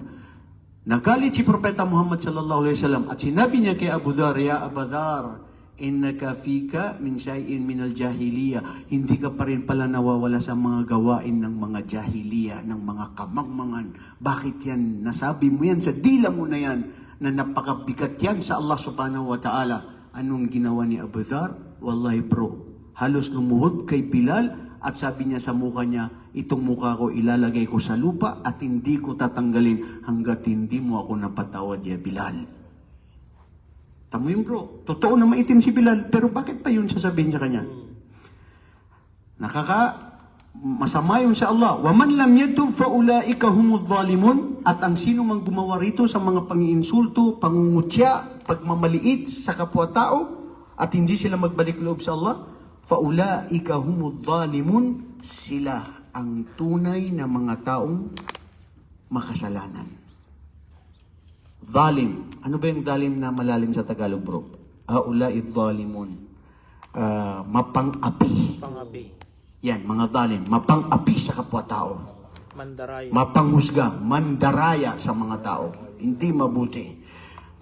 Nagalit si Propeta Muhammad sallallahu alaihi wasallam at sinabi niya kay Abu Dhar, Ya Abu Dhar, innaka fika min shay'in min al-jahiliya. Hindi ka pa rin pala nawawala sa mga gawain ng mga jahiliya, ng mga kamangmangan. Bakit yan? Nasabi mo yan sa dila mo na yan, na napakabigat yan sa Allah subhanahu wa ta'ala. Anong ginawa ni Abu Dhar? Wallahi bro, halos lumuhod kay Bilal at sabi niya sa mukha niya, itong mukha ko ilalagay ko sa lupa at hindi ko tatanggalin hanggat hindi mo ako napatawad ya Bilal. Tamo yun bro, totoo na maitim si Bilal, pero bakit pa yun sasabihin sa kanya? Masama yun sa Allah. وَمَنْ لَمْ يَتُبْ فَأُولَٰئِكَ هُمُ الظَّالِمُونَ. At ang sino mang gumawa rito sa mga pangiinsulto, pangungutya, pagmamaliit sa kapwa-tao, at hindi sila magbalik loob sa Allah, فَأُولَٰئِكَ هُمُ الظَّالِمُونَ. Sila ang tunay na mga taong makasalanan. Zalim. Ano ba yung zalim na malalim sa Tagalog, bro? Haula'id zalimun. Mapang-api. Pangabi. Yan, mga zalim. Mapang-api sa kapwa-tao. Mandaraya. Mapanghusga, mandaraya sa mga tao. Hindi mabuti.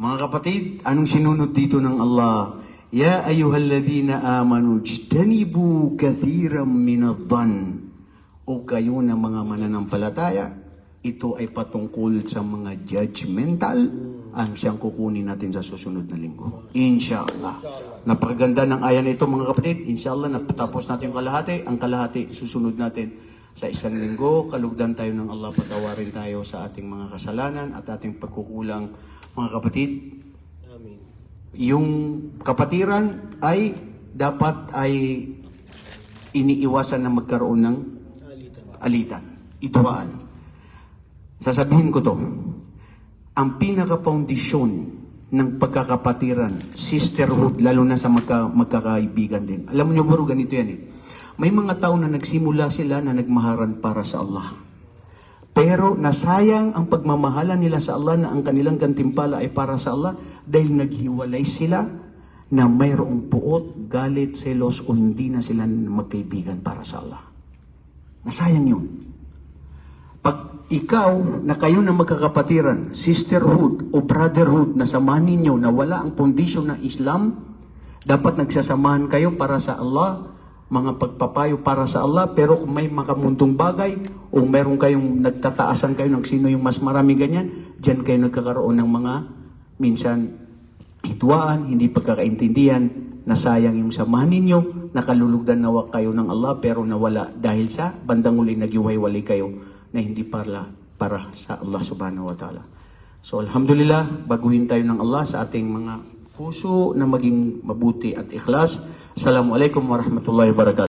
Mga kapatid, anong sinunod dito ng Allah? Ya ayyuhalladhina amanu ijtanibu kathiran minadh-dhann. O kayo na mga mananampalataya, ito ay patungkol sa mga judgmental ang siyang kukunin natin sa susunod na linggo. Inshallah. Napakaganda ng ayan na ito mga kapatid. Inshallah, napatapos natin yung kalahati. Ang kalahati, susunod natin sa isang linggo. Kalugdan tayo ng Allah, patawarin tayo sa ating mga kasalanan at ating pagkukulang. Mga kapatid, yung kapatiran ay dapat ay iniiwasan na magkaroon ng alitan, ituwaan. Sasabihin ko to, ang pinaka-foundation ng pagkakapatiran, sisterhood, lalo na sa magkakaibigan din. Alam niyo bro, ganito yan eh. May mga tao na nagsimula sila na nagmahalan para sa Allah. Pero nasayang ang pagmamahalan nila sa Allah na ang kanilang gantimpala ay para sa Allah dahil naghiwalay sila na mayroong puot, galit, selos o hindi na sila magkaibigan para sa Allah. Nasayang yun. Pag ikaw na kayo na magkakapatiran, sisterhood o brotherhood na samahan ninyo na wala ang pundisyon ng Islam, dapat nagsasamahan kayo para sa Allah, mga pagpapayo para sa Allah, pero kung may makamundong bagay o meron kayong nagtataasan kayo ng sino yung mas marami ganyan, dyan kayo nagkakaroon ng mga minsan hituaan, hindi pagkakaintindihan, nasayang yung samahan ninyo, nakalulugdan nawa kayo ng Allah pero nawala dahil sa bandang uli nagiwalay kayo na hindi para sa Allah subhanahu wa ta'ala. So alhamdulillah, baguhin tayo ng Allah sa ating mga puso na maging mabuti at ikhlas. Assalamualaikum warahmatullahi wabarakatuh.